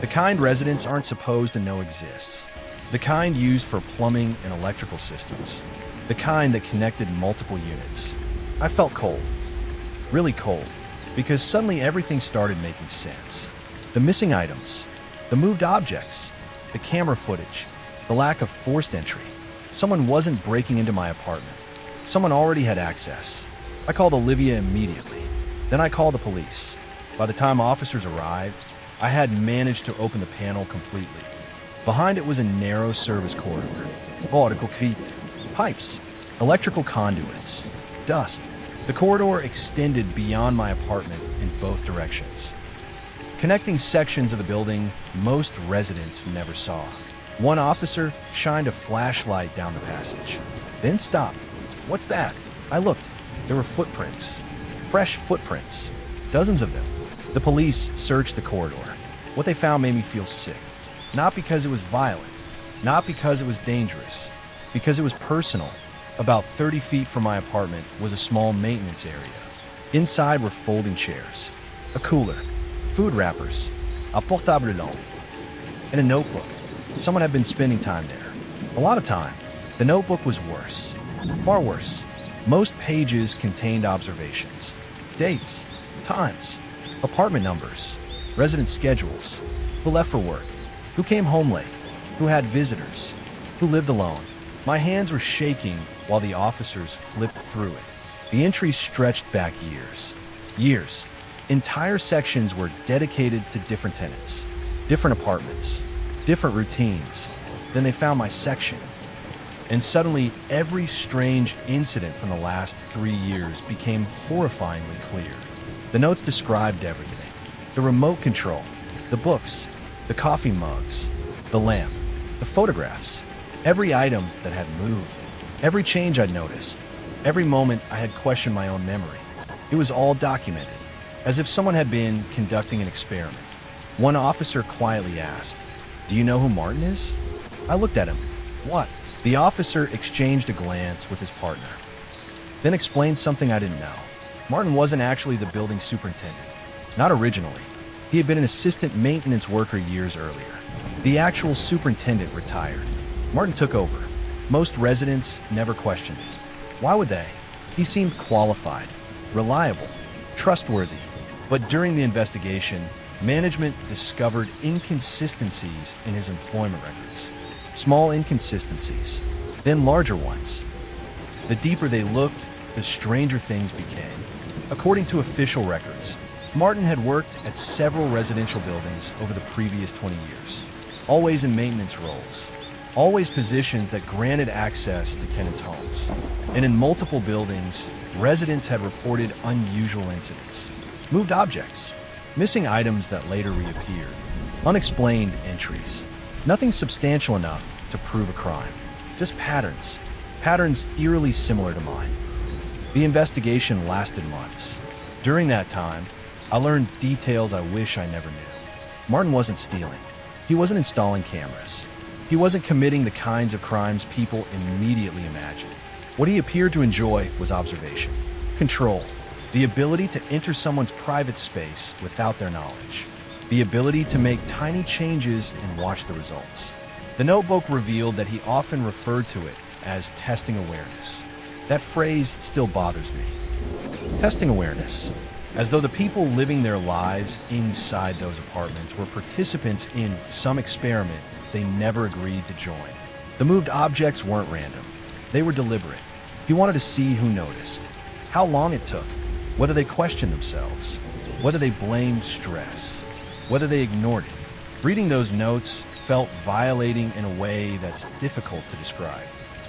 The kind residents aren't supposed to know exists. The kind used for plumbing and electrical systems. The kind that connected multiple units. I felt cold. Really cold. Because suddenly everything started making sense. The missing items. The moved objects. The camera footage. The lack of forced entry. Someone wasn't breaking into my apartment. Someone already had access. I called Olivia immediately. Then I called the police. By the time officers arrived, I had managed to open the panel completely. Behind it was a narrow service corridor. Vorderkokrit. Pipes. Electrical conduits. Dust. The corridor extended beyond my apartment in both directions, connecting sections of the building most residents never saw. One officer shined a flashlight down the passage, then stopped. What's that? I looked. There were footprints. Fresh footprints. Dozens of them. The police searched the corridor. What they found made me feel sick. Not because it was violent. Not because it was dangerous. Because it was personal. About 30 feet from my apartment was a small maintenance area. Inside were folding chairs, a cooler, food wrappers, a portable lampe, and a notebook. Someone had been spending time there. A lot of time. The notebook was worse. Far worse. Most pages contained observations. Dates. Times. Apartment numbers. Resident schedules. Who left for work. Who came home late. Who had visitors. Who lived alone. My hands were shaking while the officers flipped through it. The entries stretched back years. Years. Entire sections were dedicated to different tenants, different apartments, different routines. Then they found my section. And suddenly, every strange incident from the last 3 years became horrifyingly clear. The notes described everything. The remote control, the books, the coffee mugs, the lamp, the photographs, every item that had moved, every change I'd noticed, every moment I had questioned my own memory. It was all documented, as if someone had been conducting an experiment. One officer quietly asked, "Do you know who Martin is?" I looked at him. What? The officer exchanged a glance with his partner, then explained something I didn't know. Martin wasn't actually the building superintendent. Not originally. He had been an assistant maintenance worker years earlier. The actual superintendent retired. Martin took over. Most residents never questioned it. Why would they? He seemed qualified, reliable, trustworthy. But during the investigation, management discovered inconsistencies in his employment records. Small inconsistencies. then larger ones. The deeper they looked, the stranger things became. According to official records, Martin had worked at several residential buildings over the previous 20 years, always in maintenance roles, always positions that granted access to tenants' homes. And in multiple buildings, residents had reported unusual incidents, moved objects, missing items that later reappeared, unexplained entries, nothing substantial enough to prove a crime, just patterns eerily similar to mine. The investigation lasted months. During that time, I learned details I wish I never knew. Martin wasn't stealing. He wasn't installing cameras. He wasn't committing the kinds of crimes people immediately imagined. What he appeared to enjoy was observation, control, the ability to enter someone's private space without their knowledge, the ability to make tiny changes and watch the results. The notebook revealed that he often referred to it as testing awareness. That phrase still bothers me. Testing awareness, as though the people living their lives inside those apartments were participants in some experiment they never agreed to join. The moved objects weren't random. They were deliberate. He wanted to see who noticed, how long it took, whether they questioned themselves, whether they blamed stress, whether they ignored it. Reading those notes felt violating in a way that's difficult to describe.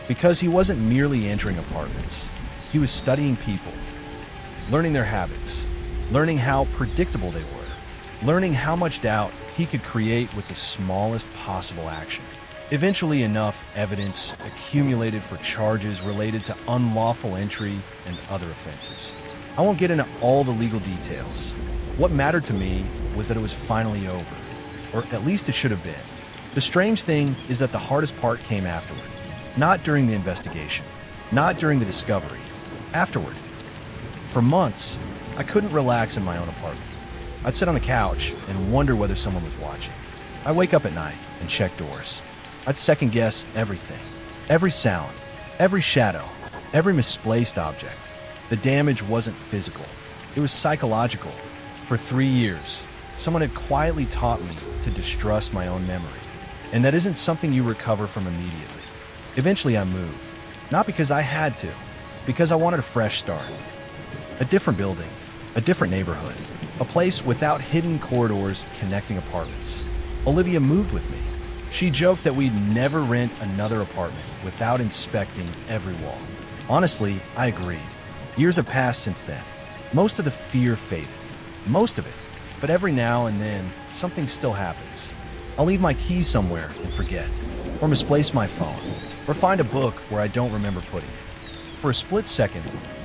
Because he wasn't merely entering apartments. He was studying people, learning their habits, learning how predictable they were, learning how much doubt he could create with the smallest possible action. Eventually, enough evidence accumulated for charges related to unlawful entry and other offenses. I won't get into all the legal details. What mattered to me was that it was finally over, or at least it should have been. The strange thing is that the hardest part came afterward. Not during the investigation, not during the discovery, afterward. For months, I couldn't relax in my own apartment. I'd sit on the couch and wonder whether someone was watching. I'd wake up at night and check doors. I'd second guess everything, every sound, every shadow, every misplaced object. The damage wasn't physical, it was psychological. For 3 years, someone had quietly taught me to distrust my own memory, and that isn't something you recover from immediately. Eventually I moved, not because I had to, because I wanted a fresh start. A different building, a different neighborhood, a place without hidden corridors connecting apartments. Olivia moved with me. She joked that we'd never rent another apartment without inspecting every wall. Honestly, I agreed. Years have passed since then. Most of the fear faded. Most of it. But every now and then, something still happens. I'll leave my keys somewhere and forget, or misplace my phone, or find a book where I don't remember putting it. For a split second,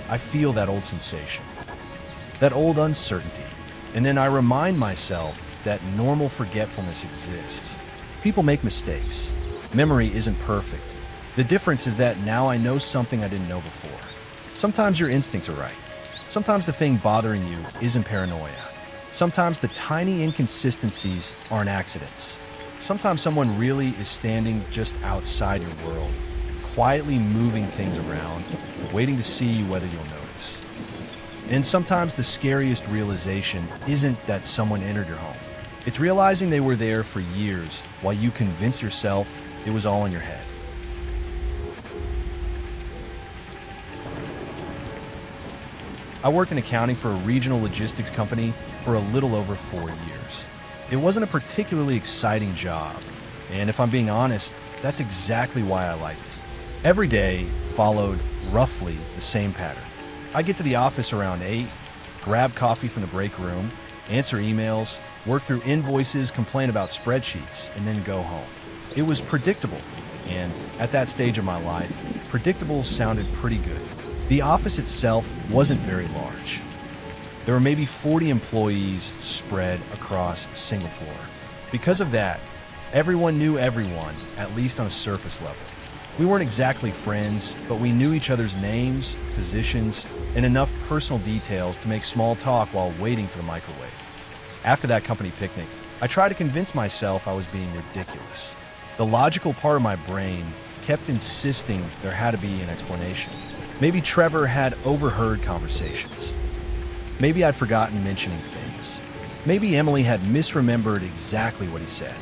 I feel that old sensation, that old uncertainty, and then I remind myself that normal forgetfulness exists. People make mistakes. Memory isn't perfect. The difference is that now I know something I didn't know before. Sometimes your instincts are right. Sometimes the thing bothering you isn't paranoia. Sometimes the tiny inconsistencies aren't accidents. Sometimes someone really is standing just outside your world, quietly moving things around, waiting to see whether you'll notice. And sometimes the scariest realization isn't that someone entered your home. It's realizing they were there for years while you convinced yourself it was all in your head. I worked in accounting for a regional logistics company for a little over 4 years. It wasn't a particularly exciting job, and if I'm being honest, that's exactly why I liked it. Every day followed roughly the same pattern. I'd get to the office around 8, grab coffee from the break room, answer emails, work through invoices, complain about spreadsheets, and then go home. It was predictable, and at that stage of my life, predictable sounded pretty good. The office itself wasn't very large. There were maybe 40 employees spread across a single floor. Because of that, everyone knew everyone, at least on a surface level. We weren't exactly friends, but we knew each other's names, positions, and enough personal details to make small talk while waiting for the microwave. After that company picnic, I tried to convince myself I was being ridiculous. The logical part of my brain kept insisting there had to be an explanation. Maybe Trevor had overheard conversations. Maybe I'd forgotten mentioning things. Maybe Emily had misremembered exactly what he said.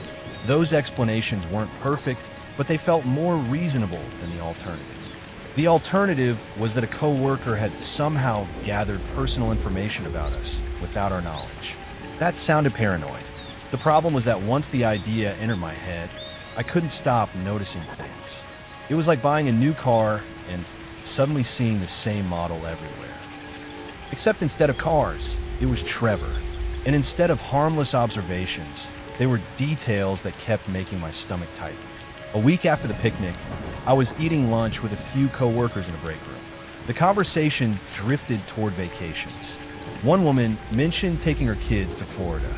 Those explanations weren't perfect, but they felt more reasonable than the alternative. The alternative was that a coworker had somehow gathered personal information about us without our knowledge. That sounded paranoid. The problem was that once the idea entered my head, I couldn't stop noticing things. It was like buying a new car and suddenly seeing the same model everywhere. Except instead of cars, it was Trevor. And instead of harmless observations, they were details that kept making my stomach tighten. A week after the picnic, I was eating lunch with a few coworkers in a break room. The conversation drifted toward vacations. One woman mentioned taking her kids to Florida.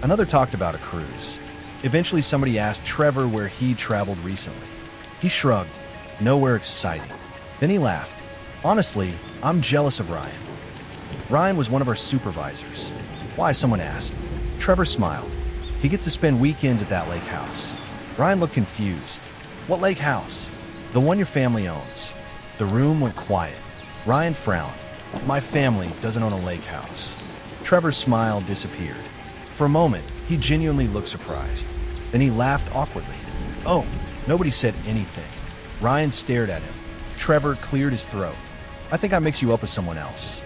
Another talked about a cruise. Eventually, somebody asked Trevor where he'd traveled recently. He shrugged. Nowhere exciting. Then he laughed. Honestly, I'm jealous of Ryan. Ryan was one of our supervisors. Why, someone asked. Trevor smiled. He gets to spend weekends at that lake house. Ryan looked confused. What lake house? The one your family owns. The room went quiet. Ryan frowned. My family doesn't own a lake house. Trevor's smile disappeared. For a moment, he genuinely looked surprised. Then he laughed awkwardly. Oh, nobody said anything. Ryan stared at him. Trevor cleared his throat. I think I mixed you up with someone else.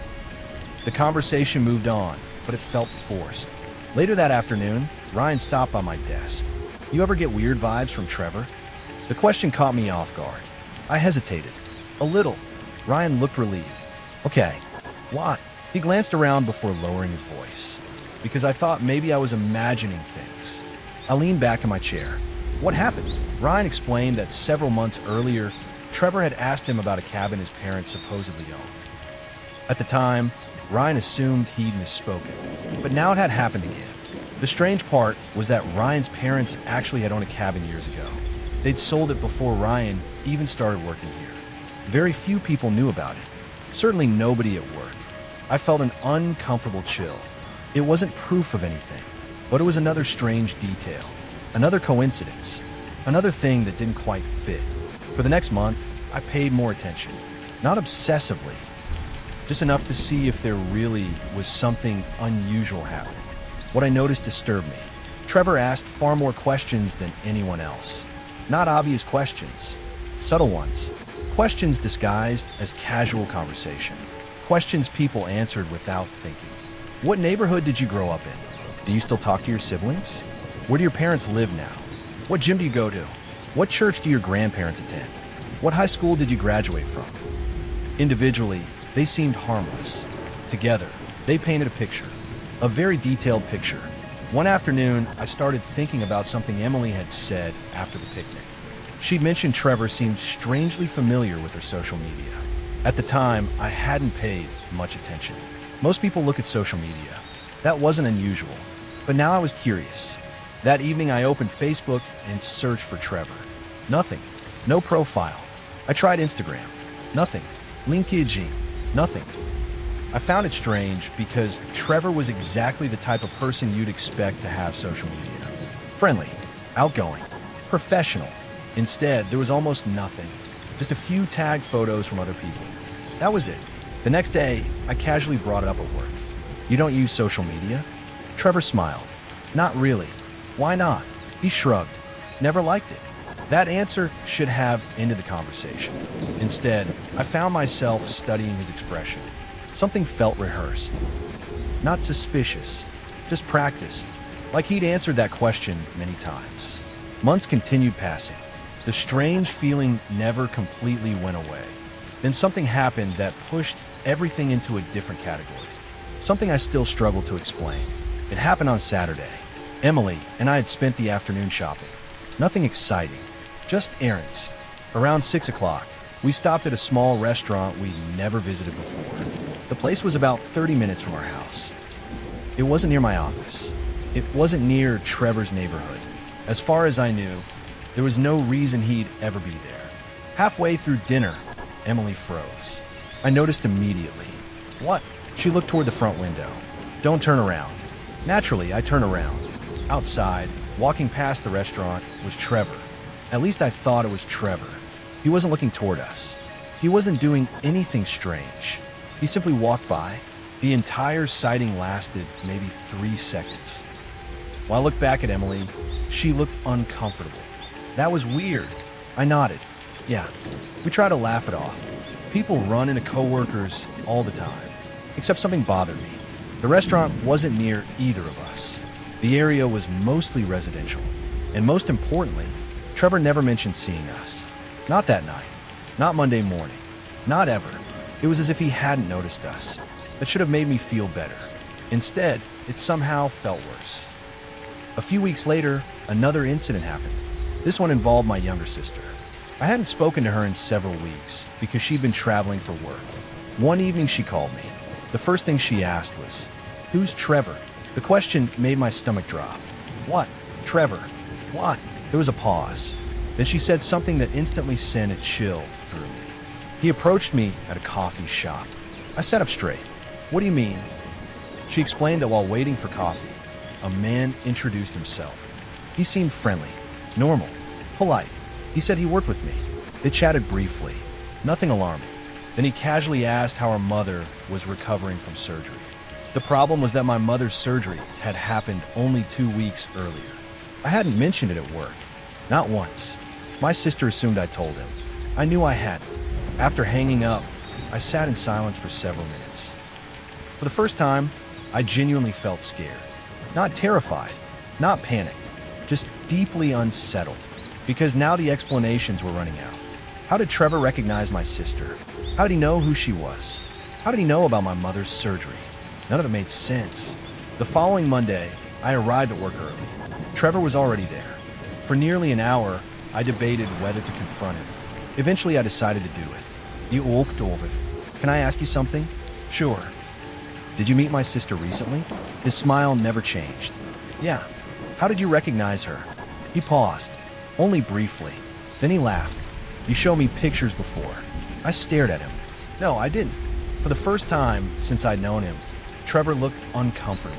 The conversation moved on, but it felt forced. Later that afternoon, Ryan stopped by my desk. You ever get weird vibes from Trevor? The question caught me off guard. I hesitated. A little. Ryan looked relieved. Okay. Why? He glanced around before lowering his voice. Because I thought maybe I was imagining things. I leaned back in my chair. What happened? Ryan explained that several months earlier, Trevor had asked him about a cabin his parents supposedly owned. At the time, Ryan assumed he'd misspoken. But now it had happened again. The strange part was that Ryan's parents actually had owned a cabin years ago. They'd sold it before Ryan even started working here. Very few people knew about it. Certainly nobody at work. I felt an uncomfortable chill. It wasn't proof of anything, but it was another strange detail. Another coincidence. Another thing that didn't quite fit. For the next month, I paid more attention. Not obsessively, just enough to see if there really was something unusual happening. What I noticed disturbed me. Trevor asked far more questions than anyone else. Not obvious questions, subtle ones. Questions disguised as casual conversation. Questions people answered without thinking. What neighborhood did you grow up in? Do you still talk to your siblings? Where do your parents live now? What gym do you go to? What church do your grandparents attend? What high school did you graduate from? Individually, they seemed harmless. Together, they painted a picture. A very detailed picture. One afternoon, I started thinking about something Emily had said after the picnic. She'd mentioned Trevor seemed strangely familiar with her social media. At the time, I hadn't paid much attention. Most people look at social media. That wasn't unusual. But now I was curious. That evening, I opened Facebook and searched for Trevor. Nothing. No profile. I tried Instagram. Nothing. LinkedIn. Nothing. I found it strange because Trevor was exactly the type of person you'd expect to have social media. Friendly, outgoing, professional. Instead, there was almost nothing. Just a few tagged photos from other people. That was it. The next day, I casually brought it up at work. You don't use social media? Trevor smiled. Not really. Why not? He shrugged. Never liked it. That answer should have ended the conversation. Instead, I found myself studying his expression. Something felt rehearsed. Not suspicious, just practiced, like he'd answered that question many times. Months continued passing. The strange feeling never completely went away. Then something happened that pushed everything into a different category. Something I still struggle to explain. It happened on Saturday. Emily and I had spent the afternoon shopping. Nothing exciting, just errands. Around 6 o'clock, we stopped at a small restaurant we'd never visited before. The place was about 30 minutes from our house. It wasn't near my office. It wasn't near Trevor's neighborhood. As far as I knew, there was no reason he'd ever be there. Halfway through dinner, Emily froze. I noticed immediately. What? She looked toward the front window. Don't turn around. Naturally, I turned around. Outside, walking past the restaurant, was Trevor. At least I thought it was Trevor. He wasn't looking toward us. He wasn't doing anything strange. He simply walked by. The entire sighting lasted maybe 3 seconds. While I looked back at Emily, she looked uncomfortable. That was weird. I nodded. Yeah, we try to laugh it off. People run into coworkers all the time. Except something bothered me. The restaurant wasn't near either of us. The area was mostly residential. And most importantly, Trevor never mentioned seeing us. Not that night. Not Monday morning. Not ever. It was as if he hadn't noticed us. That should have made me feel better. Instead, it somehow felt worse. A few weeks later, another incident happened. This one involved my younger sister. I hadn't spoken to her in several weeks because she'd been traveling for work. One evening she called me. The first thing she asked was, "Who's Trevor?" The question made my stomach drop. What? Trevor? What? There was a pause. Then she said something that instantly sent a chill through me. He approached me at a coffee shop. I sat up straight. What do you mean? She explained that while waiting for coffee, a man introduced himself. He seemed friendly, normal, polite. He said he worked with me. They chatted briefly. Nothing alarming. Then he casually asked how our mother was recovering from surgery. The problem was that my mother's surgery had happened only 2 weeks earlier. I hadn't mentioned it at work. Not once. My sister assumed I told him. I knew I hadn't. After hanging up, I sat in silence for several minutes. For the first time, I genuinely felt scared. Not terrified, not panicked, just deeply unsettled. Because now the explanations were running out. How did Trevor recognize my sister? How did he know who she was? How did he know about my mother's surgery? None of it made sense. The following Monday, I arrived at work early. Trevor was already there. For nearly an hour, I debated whether to confront him. Eventually, I decided to do it. You walked over. Can I ask you something? Sure. Did you meet my sister recently? His smile never changed. Yeah. How did you recognize her? He paused. Only briefly. Then he laughed. You showed me pictures before. I stared at him. No, I didn't. For the first time since I'd known him, Trevor looked uncomfortable.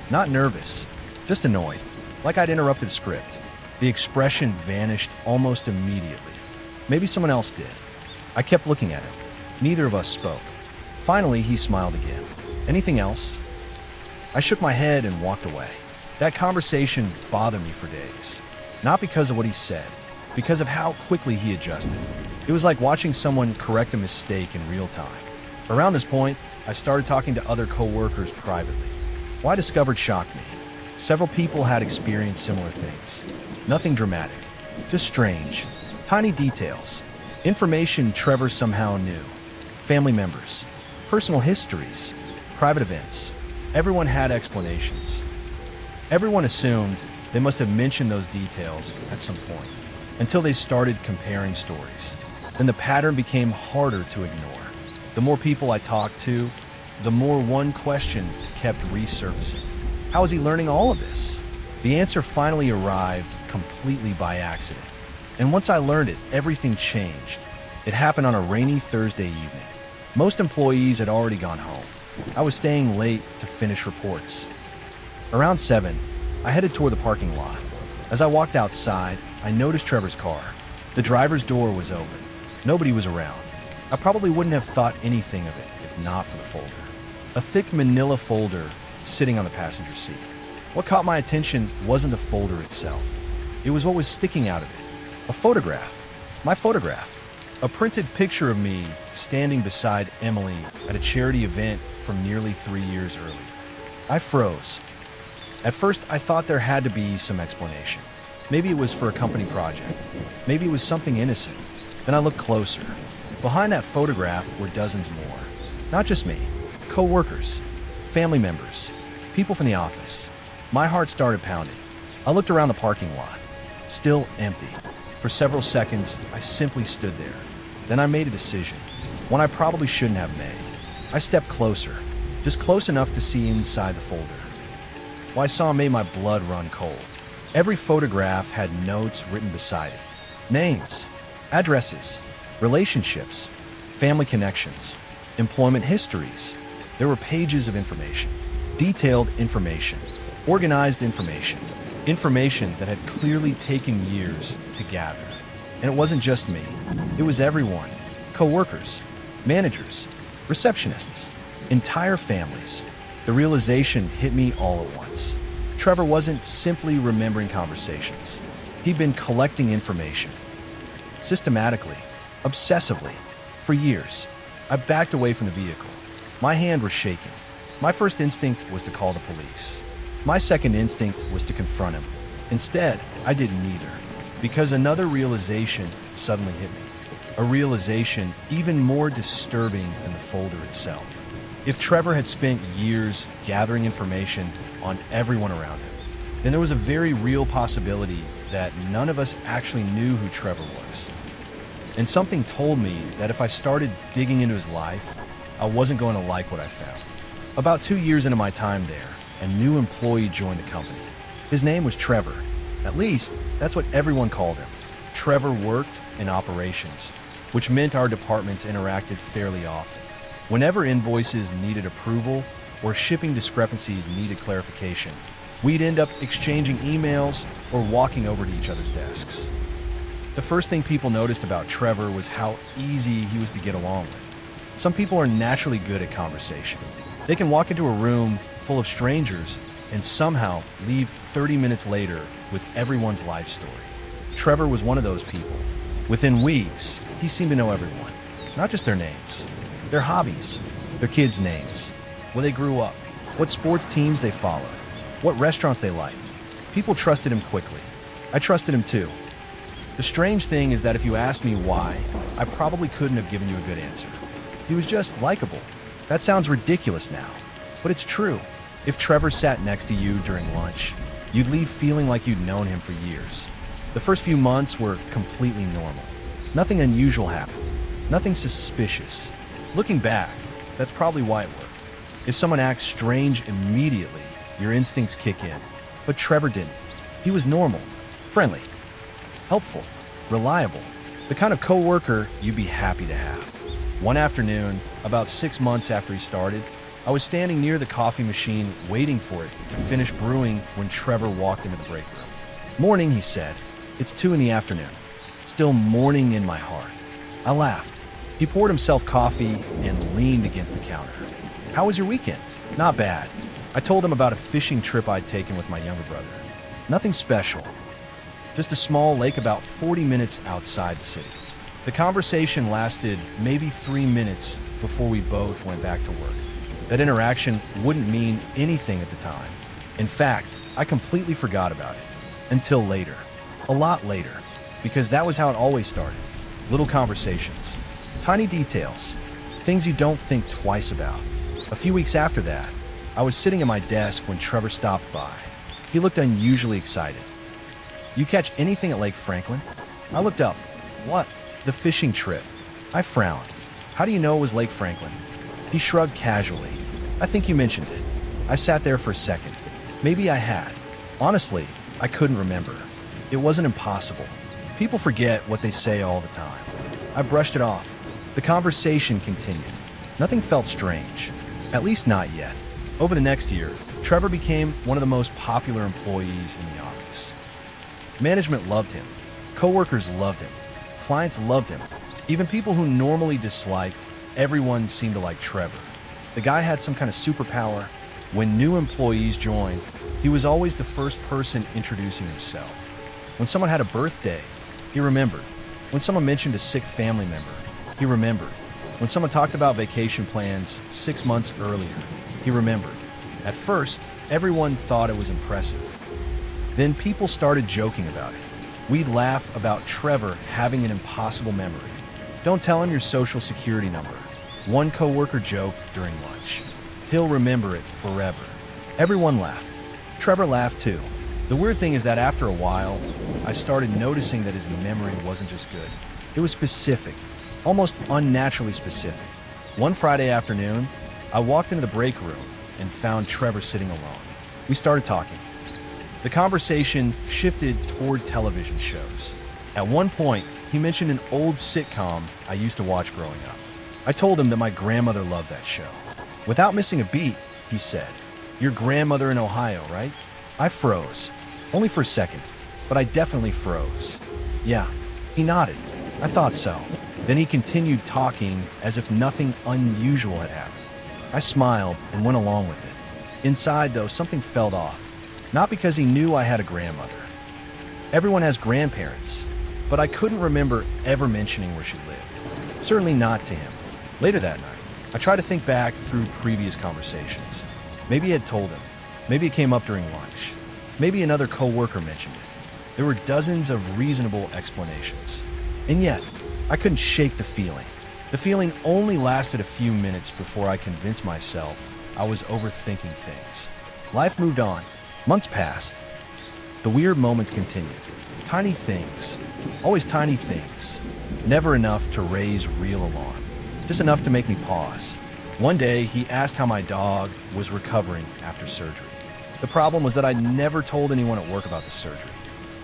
Not nervous, just annoyed, like I'd interrupted a script. The expression vanished almost immediately. Maybe someone else did. I kept looking at him. Neither of us spoke. Finally, he smiled again. Anything else? I shook my head and walked away. That conversation bothered me for days. Not because of what he said, because of how quickly he adjusted. It was like watching someone correct a mistake in real time. Around this point, I started talking to other coworkers privately. What I discovered shocked me. Several people had experienced similar things. Nothing dramatic, just strange, tiny details. Information Trevor somehow knew. Family members, personal histories, private events. Everyone had explanations. Everyone assumed they must have mentioned those details at some point, until they started comparing stories. Then the pattern became harder to ignore. The more people I talked to, the more one question kept resurfacing. How is he learning all of this? The answer finally arrived completely by accident. And once I learned it, everything changed. It happened on a rainy Thursday evening. Most employees had already gone home. I was staying late to finish reports. Around 7, I headed toward the parking lot. As I walked outside, I noticed Trevor's car. The driver's door was open. Nobody was around. I probably wouldn't have thought anything of it if not for the folder. A thick manila folder sitting on the passenger seat. What caught my attention wasn't the folder itself. It was what was sticking out of it. A photograph. My photograph. A printed picture of me standing beside Emily at a charity event from nearly 3 years earlier. I froze. At first, I thought there had to be some explanation. Maybe it was for a company project. Maybe it was something innocent. Then I looked closer. Behind that photograph were dozens more. Not just me. Co-workers. Family members. People from the office. My heart started pounding. I looked around the parking lot. Still empty. For several seconds, I simply stood there. Then I made a decision. One I probably shouldn't have made. I stepped closer. Just close enough to see inside the folder. What I saw made my blood run cold. Every photograph had notes written beside it. Names, addresses, relationships, family connections, employment histories. There were pages of information. Detailed information. Organized information. Information that had clearly taken years to gather. And it wasn't just me. It was everyone. Co-workers, managers, receptionists, entire families. The realization hit me all at once. Trevor wasn't simply remembering conversations. He'd been collecting information. Systematically, obsessively, for years. I backed away from the vehicle. My hand was shaking. My first instinct was to call the police. My second instinct was to confront him. Instead, I did neither, because another realization suddenly hit me. A realization even more disturbing than the folder itself. If Trevor had spent years gathering information on everyone around him, then there was a very real possibility that none of us actually knew who Trevor was. And something told me that if I started digging into his life, I wasn't going to like what I found. About 2 years into my time there, a new employee joined the company. His name was Trevor. At least, that's what everyone called him. Trevor worked in operations, which meant our departments interacted fairly often. Whenever invoices needed approval or shipping discrepancies needed clarification, we'd end up exchanging emails or walking over to each other's desks. The first thing people noticed about Trevor was how easy he was to get along with. Some people are naturally good at conversation. They can walk into a room full of strangers and somehow leave 30 minutes later with everyone's life story. Trevor was one of those people. Within weeks, he seemed to know everyone, not just their names, their hobbies, their kids' names, where they grew up, what sports teams they followed, what restaurants they liked. People trusted him quickly. I trusted him too. The strange thing is that if you asked me why, I probably couldn't have given you a good answer. He was just likable. That sounds ridiculous now, but it's true. If Trevor sat next to you during lunch, you'd leave feeling like you'd known him for years. The first few months were completely normal. Nothing unusual happened. Nothing suspicious. Looking back, that's probably why it worked. If someone acts strange immediately, your instincts kick in. But Trevor didn't. He was normal, friendly, helpful, reliable, the kind of coworker you'd be happy to have. One afternoon, about 6 months after he started, I was standing near the coffee machine waiting for it to finish brewing when Trevor walked into the break room. "Morning," he said. "It's 2 in the afternoon. Still morning in my heart." I laughed. He poured himself coffee and leaned against the counter. "How was your weekend?" "Not bad." I told him about a fishing trip I'd taken with my younger brother. Nothing special. Just a small lake about 40 minutes outside the city. The conversation lasted maybe 3 minutes before we both went back to work. That interaction wouldn't mean anything at the time. In fact, I completely forgot about it. Until later. A lot later. Because that was how it always started. Little conversations. Tiny details. Things you don't think twice about. A few weeks after that, I was sitting at my desk when Trevor stopped by. He looked unusually excited. "You catch anything at Lake Franklin?" I looked up. "What?" "The fishing trip." I frowned. "How do you know it was Lake Franklin?" He shrugged casually. "I think you mentioned it." I sat there for a second. Maybe I had. Honestly, I couldn't remember. It wasn't impossible. People forget what they say all the time. I brushed it off. The conversation continued. Nothing felt strange. At least not yet. Over the next year, Trevor became one of the most popular employees in the office. Management loved him. Coworkers loved him. Clients loved him. Even people who normally disliked, everyone seemed to like Trevor. The guy had some kind of superpower. When new employees joined, he was always the first person introducing himself. When someone had a birthday, he remembered. When someone mentioned a sick family member, he remembered. When someone talked about vacation plans 6 months earlier, he remembered. At first, everyone thought it was impressive. Then people started joking about it. We'd laugh about Trevor having an impossible memory. "Don't tell him your social security number," one coworker joked during lunch. "He'll remember it forever." Everyone laughed. Trevor laughed too. The weird thing is that after a while, I started noticing that his memory wasn't just good. It was specific, almost unnaturally specific. One Friday afternoon, I walked into the break room and found Trevor sitting alone. We started talking. The conversation shifted toward television shows. At one point, he mentioned an old sitcom I used to watch growing up. I told him that my grandmother loved that show. Without missing a beat, he said, "Your grandmother in Ohio, right?" I froze. Only for a second, but I definitely froze. "Yeah." He nodded. "I thought so." Then he continued talking as if nothing unusual had happened. I smiled and went along with it. Inside, though, something felt off. Not because he knew I had a grandmother. Everyone has grandparents. but I couldn't remember ever mentioning where she lived. Certainly not to him. Later that night, I tried to think back through previous conversations. Maybe I had told him. Maybe it came up during lunch. Maybe another coworker mentioned it. There were dozens of reasonable explanations. And yet, I couldn't shake the feeling. The feeling only lasted a few minutes before I convinced myself I was overthinking things. Life moved on. Months passed. The weird moments continued. Tiny things. Always tiny things. Never enough to raise real alarm. Just enough to make me pause. One day, he asked how my dog was recovering after surgery. The problem was that I never told anyone at work about the surgery.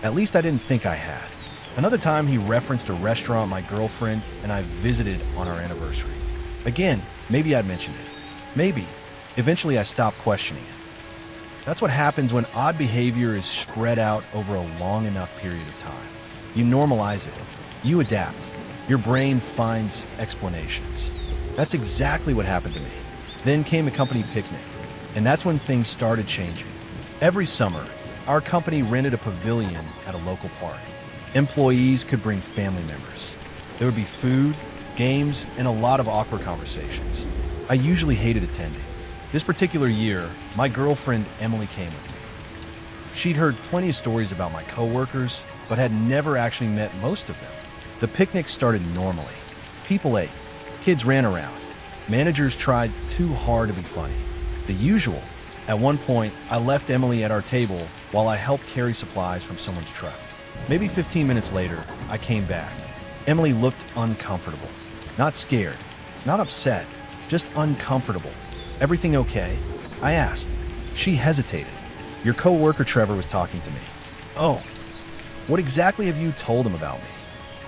At least I didn't think I had. Another time, he referenced a restaurant my girlfriend and I visited on our anniversary. Again, maybe I'd mentioned it. Maybe. Eventually, I stopped questioning it. That's what happens when odd behavior is spread out over a long enough period of time. You normalize it. You adapt. Your brain finds explanations. That's exactly what happened to me. Then came a company picnic, and that's when things started changing. Every summer, our company rented a pavilion at a local park. Employees could bring family members. There would be food, games, and a lot of awkward conversations. I usually hated attending. This particular year, my girlfriend Emily came with me. She'd heard plenty of stories about my coworkers, but had never actually met most of them. The picnic started normally. People ate. Kids ran around. Managers tried too hard to be funny. The usual. At one point, I left Emily at our table while I helped carry supplies from someone's truck. Maybe 15 minutes later, I came back. Emily looked uncomfortable. Not scared. Not upset. Just uncomfortable. Everything okay? I asked. She hesitated. Your coworker Trevor was talking to me. Oh. What exactly have you told him about me?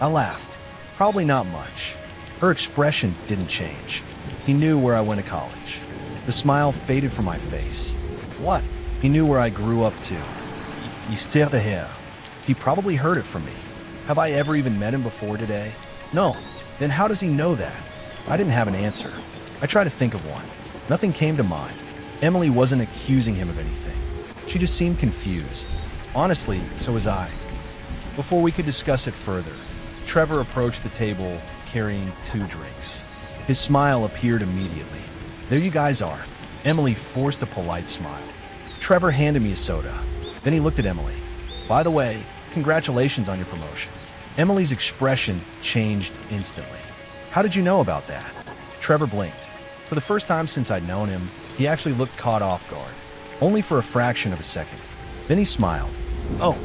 I laughed. Probably not much. Her expression didn't change. He knew where I went to college. The smile faded from my face. What? He knew where I grew up too. Yster de hair. He probably heard it from me. Have I ever even met him before today? No. Then how does he know that? I didn't have an answer. I tried to think of one. Nothing came to mind. Emily wasn't accusing him of anything. She just seemed confused. Honestly, so was I. Before we could discuss it further, Trevor approached the table carrying 2 drinks. His smile appeared immediately. There you guys are. Emily forced a polite smile. Trevor handed me a soda. Then he looked at Emily. By the way, congratulations on your promotion. Emily's expression changed instantly. How did you know about that? Trevor blinked. For the first time since I'd known him, he actually looked caught off guard. Only for a fraction of a second. Then he smiled. Oh,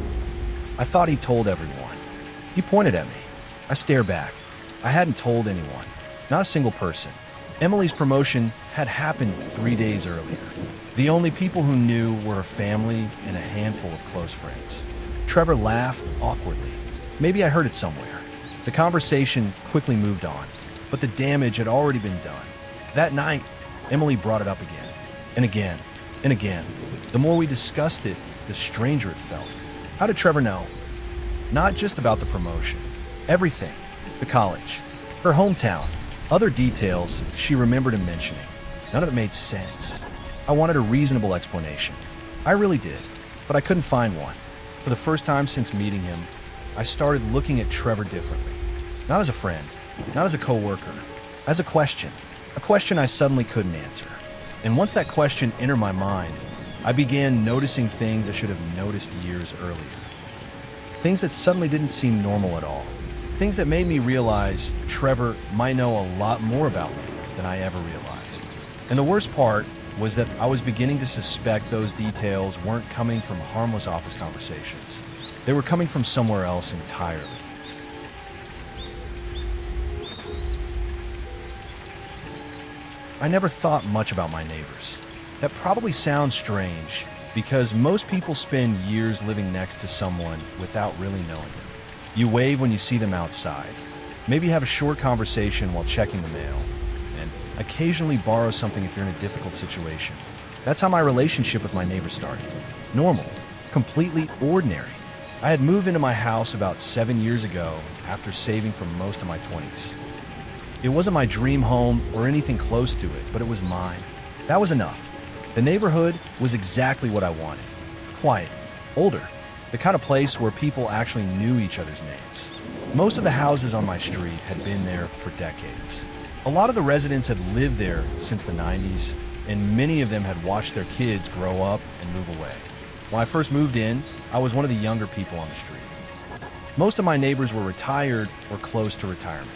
I thought he told everyone. He pointed at me. I stared back. I hadn't told anyone. Not a single person. Emily's promotion had happened 3 days earlier. The only people who knew were her family and a handful of close friends. Trevor laughed awkwardly. Maybe I heard it somewhere. The conversation quickly moved on, but the damage had already been done. That night, Emily brought it up again, and again, and again. The more we discussed it, the stranger it felt. How did Trevor know? Not just about the promotion. Everything. The college. Her hometown. Other details she remembered him mentioning. None of it made sense. I wanted a reasonable explanation. I really did, but I couldn't find one. For the first time since meeting him, I started looking at Trevor differently. Not as a friend, not as a coworker, as a question. A question I suddenly couldn't answer. And once that question entered my mind, I began noticing things I should have noticed years earlier. Things that suddenly didn't seem normal at all. Things that made me realize Trevor might know a lot more about me than I ever realized. And the worst part was that I was beginning to suspect those details weren't coming from harmless office conversations. They were coming from somewhere else entirely. I never thought much about my neighbors. That probably sounds strange, because most people spend years living next to someone without really knowing them. You wave when you see them outside, maybe have a short conversation while checking the mail, and occasionally borrow something if you're in a difficult situation. That's how my relationship with my neighbor started. Normal, completely ordinary. I had moved into my house about 7 years ago after saving for most of my 20s. It wasn't my dream home or anything close to it, but it was mine. That was enough. The neighborhood was exactly what I wanted. Quiet, older, the kind of place where people actually knew each other's names. Most of the houses on my street had been there for decades. A lot of the residents had lived there since the 90s, and many of them had watched their kids grow up and move away. When I first moved in, I was one of the younger people on the street. Most of my neighbors were retired or close to retirement.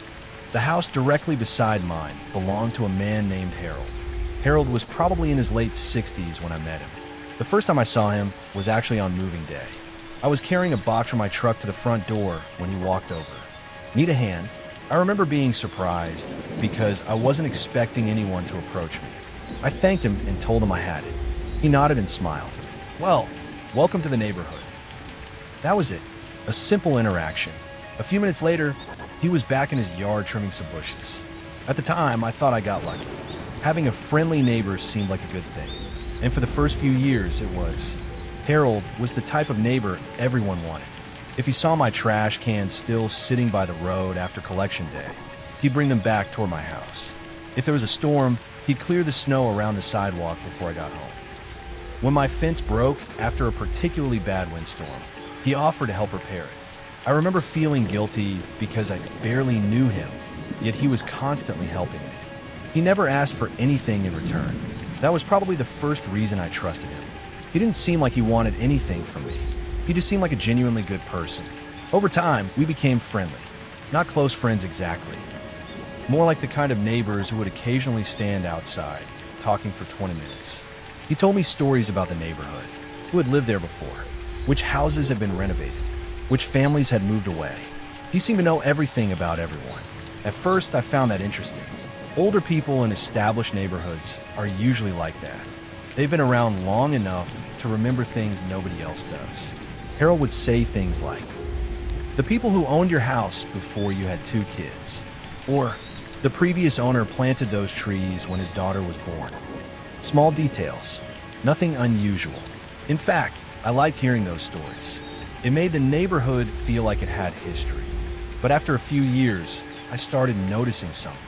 The house directly beside mine belonged to a man named Harold. Harold was probably in his late 60s when I met him. The first time I saw him was actually on moving day. I was carrying a box from my truck to the front door when he walked over. Need a hand? I remember being surprised because I wasn't expecting anyone to approach me. I thanked him and told him I had it. He nodded and smiled. Well, welcome to the neighborhood. That was it. A simple interaction. A few minutes later, he was back in his yard trimming some bushes. At the time, I thought I got lucky. Having a friendly neighbor seemed like a good thing. And for the first few years, it was. Harold was the type of neighbor everyone wanted. If he saw my trash cans still sitting by the road after collection day, he'd bring them back toward my house. If there was a storm, he'd clear the snow around the sidewalk before I got home. When my fence broke after a particularly bad windstorm, he offered to help repair it. I remember feeling guilty because I barely knew him, yet he was constantly helping me. He never asked for anything in return. That was probably the first reason I trusted him. He didn't seem like he wanted anything from me. He just seemed like a genuinely good person. Over time, we became friendly. Not close friends exactly. More like the kind of neighbors who would occasionally stand outside, talking for 20 minutes. He told me stories about the neighborhood, who had lived there before, which houses had been renovated, which families had moved away. He seemed to know everything about everyone. At first, I found that interesting. Older people in established neighborhoods are usually like that. They've been around long enough to remember things nobody else does. Harold would say things like, "The people who owned your house before you had 2 kids," or "The previous owner planted those trees when his daughter was born." Small details, nothing unusual. In fact, I liked hearing those stories. It made the neighborhood feel like it had history. But after a few years, I started noticing something.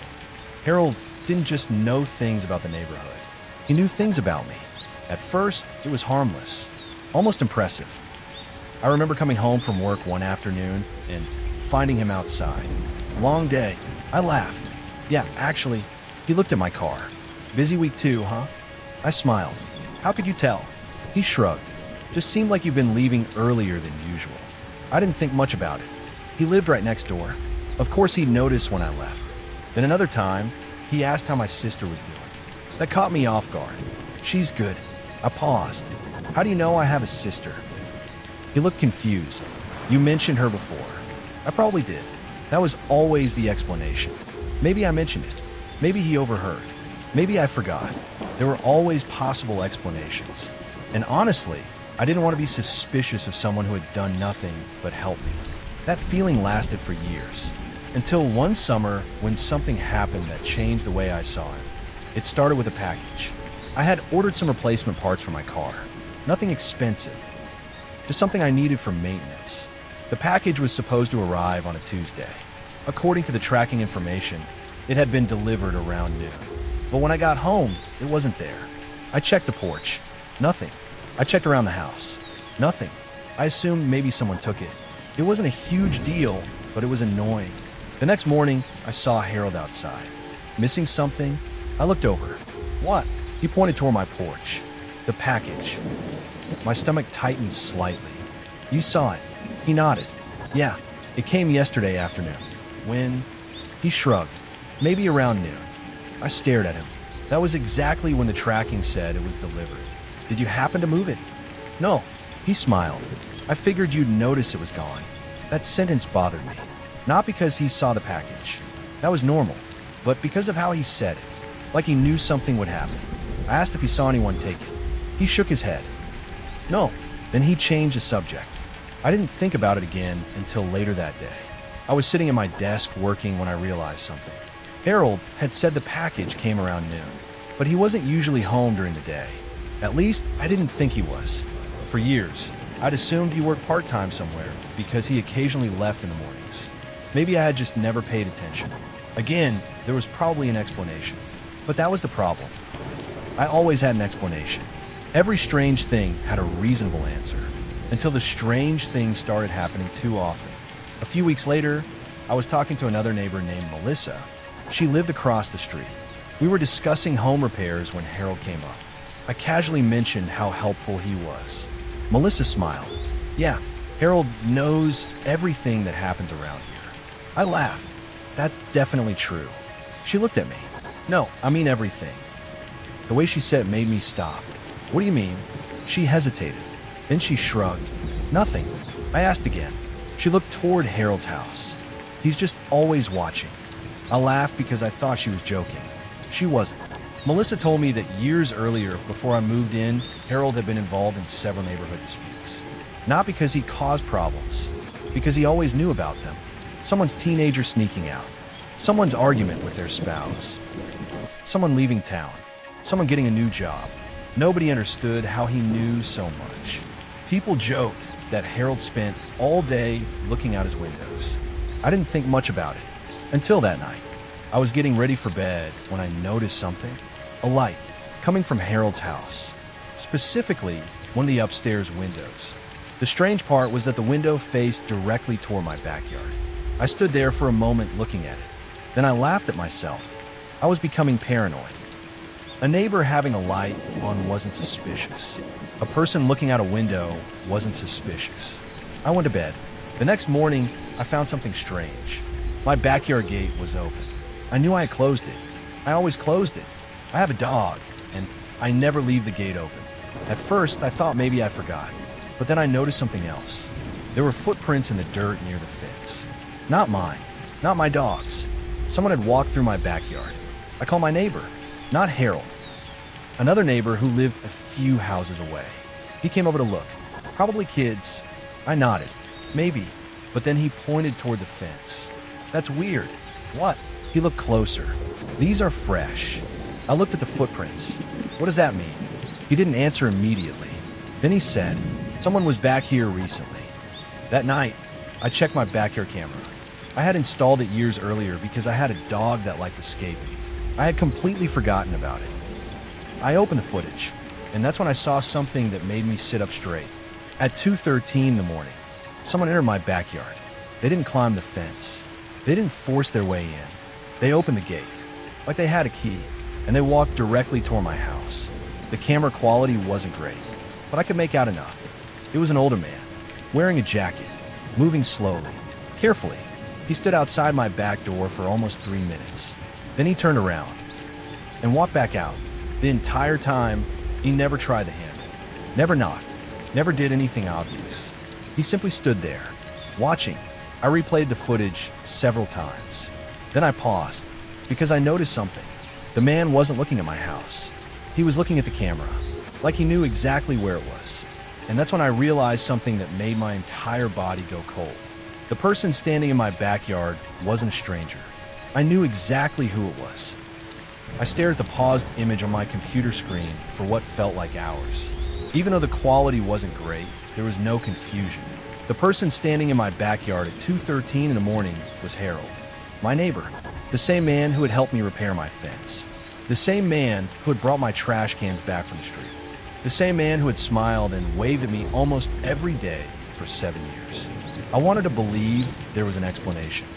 Harold didn't just know things about the neighborhood. He knew things about me. At first, it was harmless, almost impressive. I remember coming home from work one afternoon and finding him outside. Long day. I laughed. Yeah, actually, he looked at my car. "Busy week too, huh?" I smiled. "How could you tell?" He shrugged. "Just seemed like you've been leaving earlier than usual." I didn't think much about it. He lived right next door. Of course he'd notice when I left. Then another time, he asked how my sister was doing. That caught me off guard. "She's good." I paused. "How do you know I have a sister?" He looked confused. "You mentioned her before." I probably did. That was always the explanation. Maybe I mentioned it. Maybe he overheard. Maybe I forgot. There were always possible explanations. And honestly, I didn't want to be suspicious of someone who had done nothing but help me. That feeling lasted for years. Until one summer when something happened that changed the way I saw him. It started with a package. I had ordered some replacement parts for my car. Nothing expensive. Just something I needed for maintenance. The package was supposed to arrive on a Tuesday. According to the tracking information, it had been delivered around noon. But when I got home, it wasn't there. I checked the porch. Nothing. I checked around the house. Nothing. I assumed maybe someone took it. It wasn't a huge deal, but it was annoying. The next morning, I saw Harold outside. Missing something? I looked over. "What?" He pointed toward my porch. "The package." My stomach tightened slightly. "You saw it." He nodded. "Yeah, it came yesterday afternoon." "When?" He shrugged. "Maybe around noon." I stared at him. That was exactly when the tracking said it was delivered. "Did you happen to move it?" "No." He smiled. "I figured you'd notice it was gone." That sentence bothered me. Not because he saw the package. That was normal. But because of how he said it. Like he knew something would happen. I asked if he saw anyone take it. He shook his head. "No." Then he changed the subject. I didn't think about it again until later that day. I was sitting at my desk working when I realized something. Harold had said the package came around noon, but he wasn't usually home during the day. At least, I didn't think he was. For years, I'd assumed he worked part-time somewhere because he occasionally left in the mornings. Maybe I had just never paid attention. Again, there was probably an explanation. But that was the problem. I always had an explanation. Every strange thing had a reasonable answer, until the strange things started happening too often. A few weeks later, I was talking to another neighbor named Melissa. She lived across the street. We were discussing home repairs when Harold came up. I casually mentioned how helpful he was. Melissa smiled. Yeah, Harold knows everything that happens around here. I laughed. That's definitely true. She looked at me. No, I mean everything. The way she said it made me stop. What do you mean? She hesitated. Then she shrugged. Nothing. I asked again. She looked toward Harold's house. He's just always watching. I laughed because I thought she was joking. She wasn't. Melissa told me that years earlier, before I moved in, Harold had been involved in several neighborhood disputes. Not because he caused problems, because he always knew about them. Someone's teenager sneaking out. Someone's argument with their spouse. Someone leaving town. Someone getting a new job. Nobody understood how he knew so much. People joked that Harold spent all day looking out his windows. I didn't think much about it until that night. I was getting ready for bed when I noticed something. A light coming from Harold's house, specifically one of the upstairs windows. The strange part was that the window faced directly toward my backyard. I stood there for a moment looking at it. Then I laughed at myself. I was becoming paranoid. A neighbor having a light on wasn't suspicious. A person looking out a window wasn't suspicious. I went to bed. The next morning, I found something strange. My backyard gate was open. I knew I had closed it. I always closed it. I have a dog, and I never leave the gate open. At first, I thought maybe I forgot, but then I noticed something else. There were footprints in the dirt near the fence. Not mine, not my dog's. Someone had walked through my backyard. I called my neighbor, not Harold. Another neighbor who lived a few houses away. He came over to look. Probably kids. I nodded. Maybe. But then he pointed toward the fence. That's weird. What? He looked closer. These are fresh. I looked at the footprints. What does that mean? He didn't answer immediately. Then he said, someone was back here recently. That night, I checked my backyard camera. I had installed it years earlier because I had a dog that liked escaping. I had completely forgotten about it. I opened the footage, and that's when I saw something that made me sit up straight. At 2:13 in the morning, someone entered my backyard. They didn't climb the fence. They didn't force their way in. They opened the gate, like they had a key, and they walked directly toward my house. The camera quality wasn't great, but I could make out enough. It was an older man, wearing a jacket, moving slowly, carefully. He stood outside my back door for almost 3 minutes. Then he turned around and walked back out. The entire time, he never tried the handle, never knocked, never did anything obvious. He simply stood there, watching. I replayed the footage several times. Then I paused, because I noticed something. The man wasn't looking at my house. He was looking at the camera, like he knew exactly where it was. And that's when I realized something that made my entire body go cold. The person standing in my backyard wasn't a stranger. I knew exactly who it was. I stared at the paused image on my computer screen for what felt like hours. Even though the quality wasn't great, there was no confusion. The person standing in my backyard at 2:13 in the morning was Harold, my neighbor, the same man who had helped me repair my fence, the same man who had brought my trash cans back from the street, the same man who had smiled and waved at me almost every day for 7 years. I wanted to believe there was an explanation.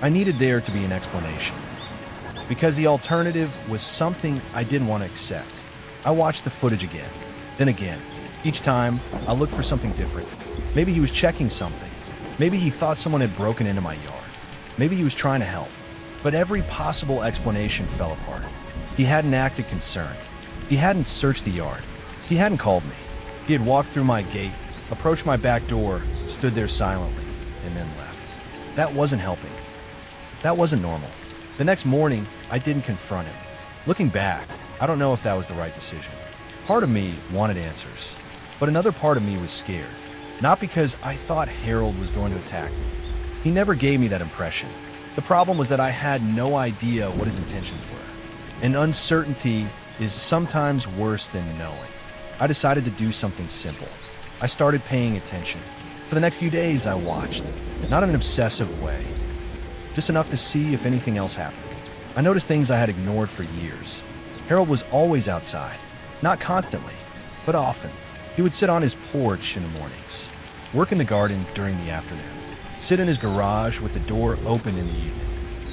I needed there to be an explanation, because the alternative was something I didn't want to accept. I watched the footage again, then again. Each time, I looked for something different. Maybe he was checking something. Maybe he thought someone had broken into my yard. Maybe he was trying to help. But every possible explanation fell apart. He hadn't acted concerned. He hadn't searched the yard. He hadn't called me. He had walked through my gate, approached my back door, stood there silently, and then left. That wasn't helping. That wasn't normal. The next morning, I didn't confront him. Looking back, I don't know if that was the right decision. Part of me wanted answers, but another part of me was scared. Not because I thought Harold was going to attack me. He never gave me that impression. The problem was that I had no idea what his intentions were. And uncertainty is sometimes worse than knowing. I decided to do something simple. I started paying attention. For the next few days, I watched. Not in an obsessive way, just enough to see if anything else happened. I noticed things I had ignored for years. Harold was always outside. Not constantly, but often. He would sit on his porch in the mornings, work in the garden during the afternoon. sit in his garage with the door open in the evening.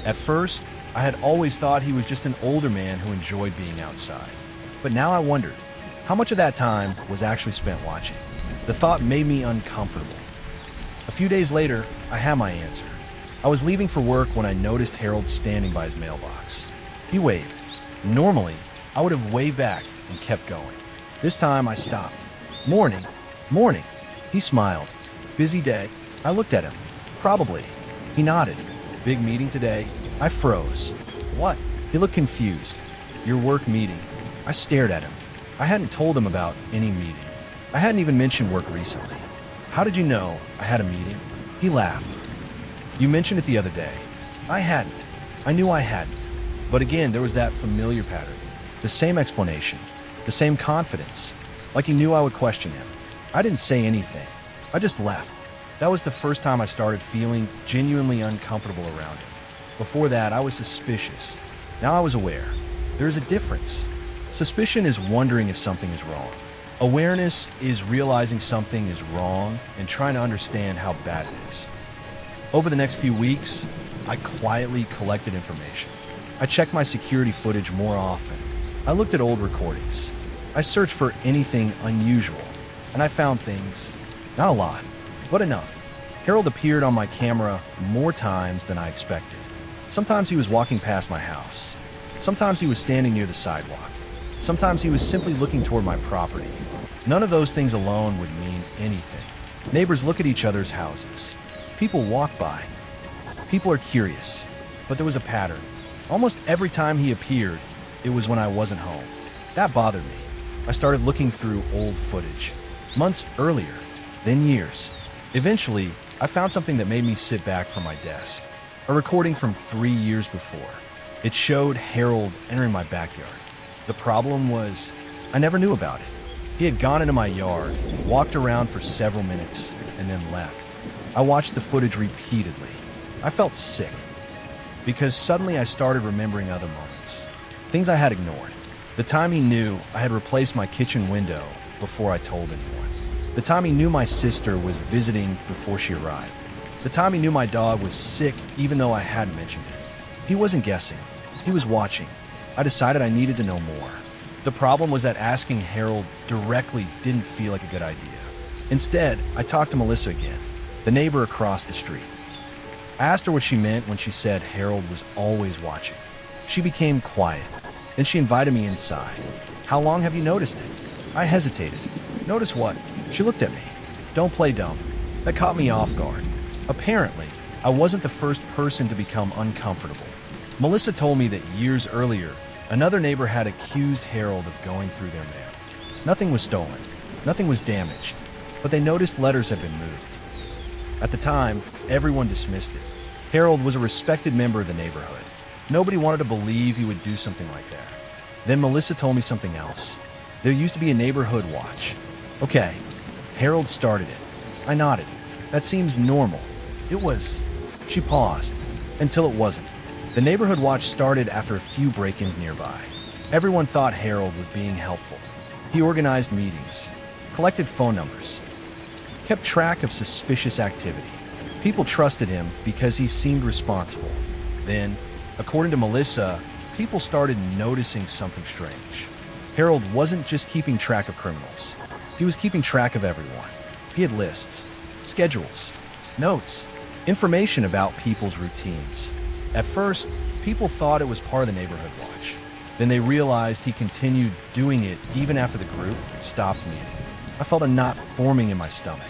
At first, I had always thought he was just an older man who enjoyed being outside. But now I wondered, how much of that time was actually spent watching? The thought made me uncomfortable. A few days later, I had my answer. I was leaving for work when I noticed Harold standing by his mailbox. He waved. Normally, I would have waved back and kept going. This time, I stopped. Morning. Morning. He smiled. Busy day. I looked at him. Probably. He nodded. Big meeting today? I froze. What? He looked confused. Your work meeting. I stared at him. I hadn't told him about any meeting. I hadn't even mentioned work recently. How did you know I had a meeting? He laughed. You mentioned it the other day. I hadn't. I knew I hadn't. But again, there was that familiar pattern. The same explanation. The same confidence. Like he knew I would question him. I didn't say anything. I just left. That was the first time I started feeling genuinely uncomfortable around him. Before that, I was suspicious. Now I was aware. There is a difference. Suspicion is wondering if something is wrong. Awareness is realizing something is wrong and trying to understand how bad it is. Over the next few weeks, I quietly collected information. I checked my security footage more often. I looked at old recordings. I searched for anything unusual, and I found things. Not a lot, but enough. Harold appeared on my camera more times than I expected. Sometimes he was walking past my house. Sometimes he was standing near the sidewalk. Sometimes he was simply looking toward my property. None of those things alone would mean anything. Neighbors look at each other's houses. People walk by. People are curious. But there was a pattern. Almost every time he appeared, it was when I wasn't home. That bothered me. I started looking through old footage. Months earlier, then years. Eventually, I found something that made me sit back from my desk. A recording from 3 years before. It showed Harold entering my backyard. The problem was, I never knew about it. He had gone into my yard, walked around for several minutes, and then left. I watched the footage repeatedly. I felt sick, because suddenly I started remembering other moments. Things I had ignored. The time he knew I had replaced my kitchen window before I told anyone. The time he knew my sister was visiting before she arrived. The time he knew my dog was sick even though I hadn't mentioned it. He wasn't guessing. He was watching. I decided I needed to know more. The problem was that asking Harold directly didn't feel like a good idea. Instead, I talked to Melissa again, the neighbor across the street. I asked her what she meant when she said Harold was always watching. She became quiet. Then she invited me inside. How long have you noticed it? I hesitated. Notice what? She looked at me. Don't play dumb. That caught me off guard. Apparently, I wasn't the first person to become uncomfortable. Melissa told me that years earlier, another neighbor had accused Harold of going through their mail. Nothing was stolen. Nothing was damaged. But they noticed letters had been moved. At the time, everyone dismissed it. Harold was a respected member of the neighborhood. Nobody wanted to believe he would do something like that. Then Melissa told me something else. There used to be a neighborhood watch. Okay, Harold started it. I nodded. That seems normal. It was. She paused. Until it wasn't. The neighborhood watch started after a few break-ins nearby. Everyone thought Harold was being helpful. He organized meetings, collected phone numbers, kept track of suspicious activity. People trusted him because he seemed responsible. Then, according to Melissa, people started noticing something strange. Harold wasn't just keeping track of criminals. He was keeping track of everyone. He had lists, schedules, notes, information about people's routines. At first, people thought it was part of the neighborhood watch. Then they realized he continued doing it even after the group stopped meeting. I felt a knot forming in my stomach.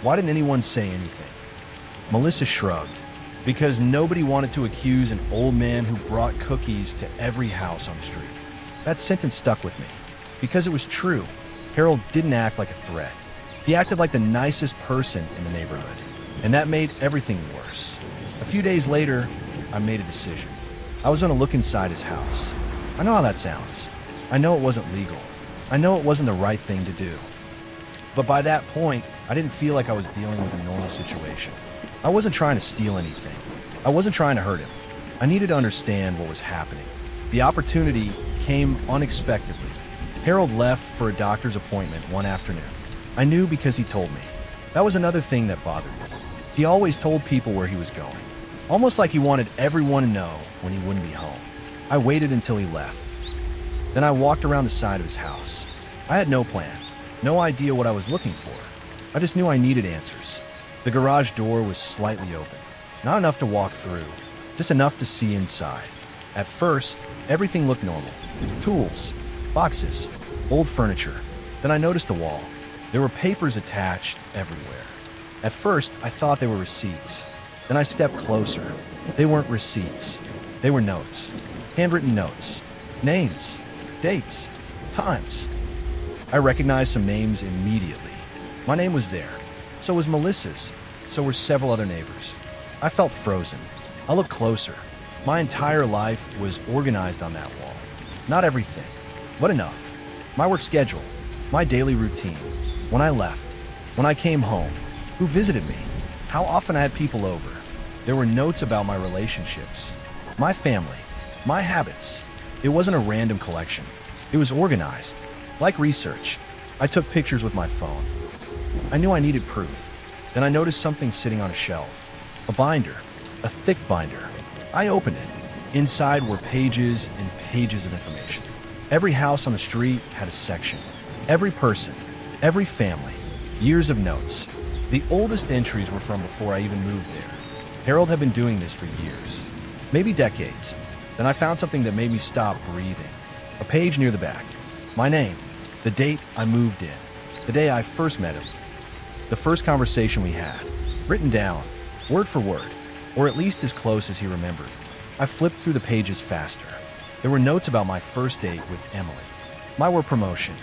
Why didn't anyone say anything? Melissa shrugged. Because nobody wanted to accuse an old man who brought cookies to every house on the street. That sentence stuck with me. Because it was true. Harold didn't act like a threat. He acted like the nicest person in the neighborhood. And that made everything worse. A few days later, I made a decision. I was going to look inside his house. I know how that sounds. I know it wasn't legal. I know it wasn't the right thing to do. But by that point, I didn't feel like I was dealing with a normal situation. I wasn't trying to steal anything. I wasn't trying to hurt him. I needed to understand what was happening. The opportunity came unexpectedly. Harold left for a doctor's appointment one afternoon. I knew because he told me. That was another thing that bothered me. He always told people where he was going, almost like he wanted everyone to know when he wouldn't be home. I waited until he left. Then I walked around the side of his house. I had no plan, no idea what I was looking for. I just knew I needed answers. The garage door was slightly open, not enough to walk through, just enough to see inside. At first, everything looked normal. Tools, boxes, old furniture. Then I noticed the wall. There were papers attached everywhere. At first, I thought they were receipts. Then I stepped closer. They weren't receipts. They were notes. Handwritten notes. Names. Dates. Times. I recognized some names immediately. My name was there. So was Melissa's. So were several other neighbors. I felt frozen. I looked closer. My entire life was organized on that wall. Not everything, but enough. My work schedule, my daily routine, when I left, when I came home, who visited me, how often I had people over. There were notes about my relationships, my family, my habits. It wasn't a random collection. It was organized. Like research, I took pictures with my phone. I knew I needed proof. Then I noticed something sitting on a shelf. A binder, a thick binder. I opened it. Inside were pages and pages of information. Every house on the street had a section. Every person, every family, years of notes. The oldest entries were from before I even moved there. Harold had been doing this for years, maybe decades. Then I found something that made me stop breathing. A page near the back. My name, the date I moved in, the day I first met him, the first conversation we had, written down, word for word, or at least as close as he remembered. I flipped through the pages faster. There were notes about my first date with Emily, my work promotion,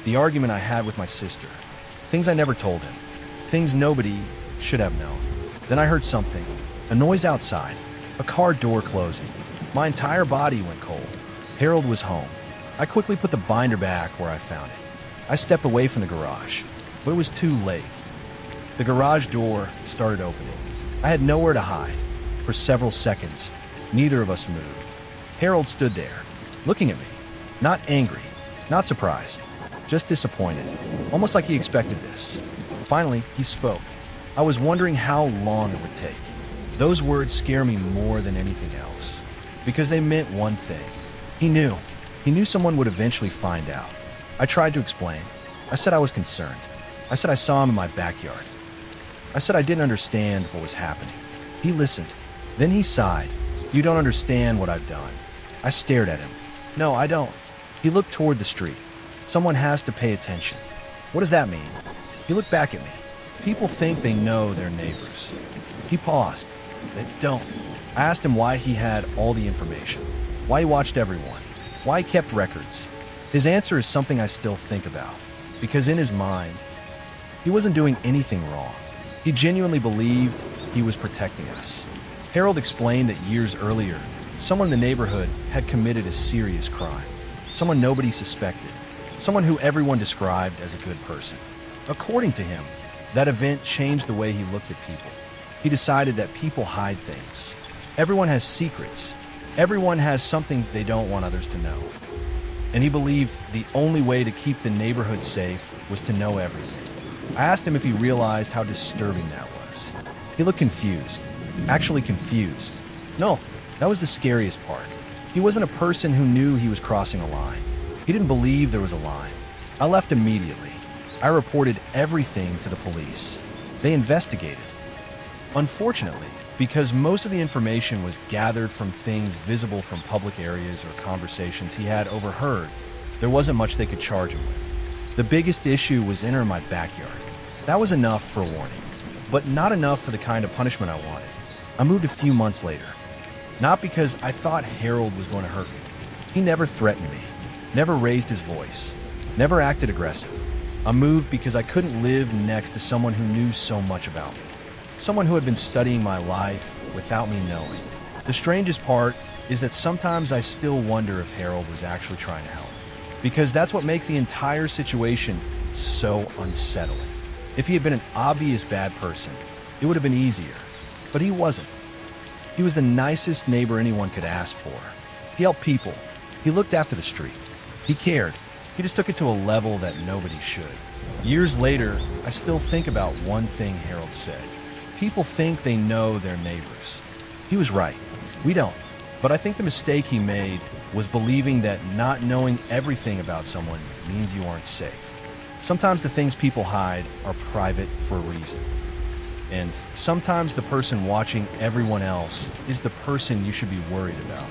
the argument I had with my sister, things I never told him, things nobody should have known. Then I heard something, a noise outside, a car door closing. My entire body went cold. Harold was home. I quickly put the binder back where I found it. I stepped away from the garage, but it was too late. The garage door started opening. I had nowhere to hide. For several seconds, neither of us moved. Harold stood there, looking at me. Not angry, not surprised, just disappointed, almost like he expected this. Finally, he spoke. I was wondering how long it would take. Those words scare me more than anything else, because they meant one thing. He knew. He knew someone would eventually find out. I tried to explain. I said I was concerned. I said I saw him in my backyard. I said I didn't understand what was happening. He listened. Then he sighed. You don't understand what I've done. I stared at him. No, I don't. He looked toward the street. Someone has to pay attention. What does that mean? He looked back at me. People think they know their neighbors. He paused. They don't. I asked him why he had all the information, why he watched everyone, why he kept records. His answer is something I still think about, because in his mind, he wasn't doing anything wrong. He genuinely believed he was protecting us. Harold explained that years earlier, someone in the neighborhood had committed a serious crime. Someone nobody suspected. Someone who everyone described as a good person. According to him, that event changed the way he looked at people. He decided that people hide things. Everyone has secrets. Everyone has something they don't want others to know. And he believed the only way to keep the neighborhood safe was to know everything. I asked him if he realized how disturbing that was. He looked confused. Actually confused. No, that was the scariest part. He wasn't a person who knew he was crossing a line. He didn't believe there was a line. I left immediately. I reported everything to the police. They investigated. Unfortunately, because most of the information was gathered from things visible from public areas or conversations he had overheard, there wasn't much they could charge him with. The biggest issue was in my backyard. That was enough for a warning, but not enough for the kind of punishment I wanted. I moved a few months later. Not because I thought Harold was going to hurt me. He never threatened me, never raised his voice, never acted aggressive. I moved because I couldn't live next to someone who knew so much about me. Someone who had been studying my life without me knowing. The strangest part is that sometimes I still wonder if Harold was actually trying to help. Because that's what makes the entire situation so unsettling. If he had been an obvious bad person, it would have been easier. But he wasn't. He was the nicest neighbor anyone could ask for. He helped people. He looked after the street. He cared. He just took it to a level that nobody should. Years later, I still think about one thing Harold said. People think they know their neighbors. He was right. We don't. But I think the mistake he made was believing that not knowing everything about someone means you aren't safe. Sometimes the things people hide are private for a reason. And sometimes the person watching everyone else is the person you should be worried about.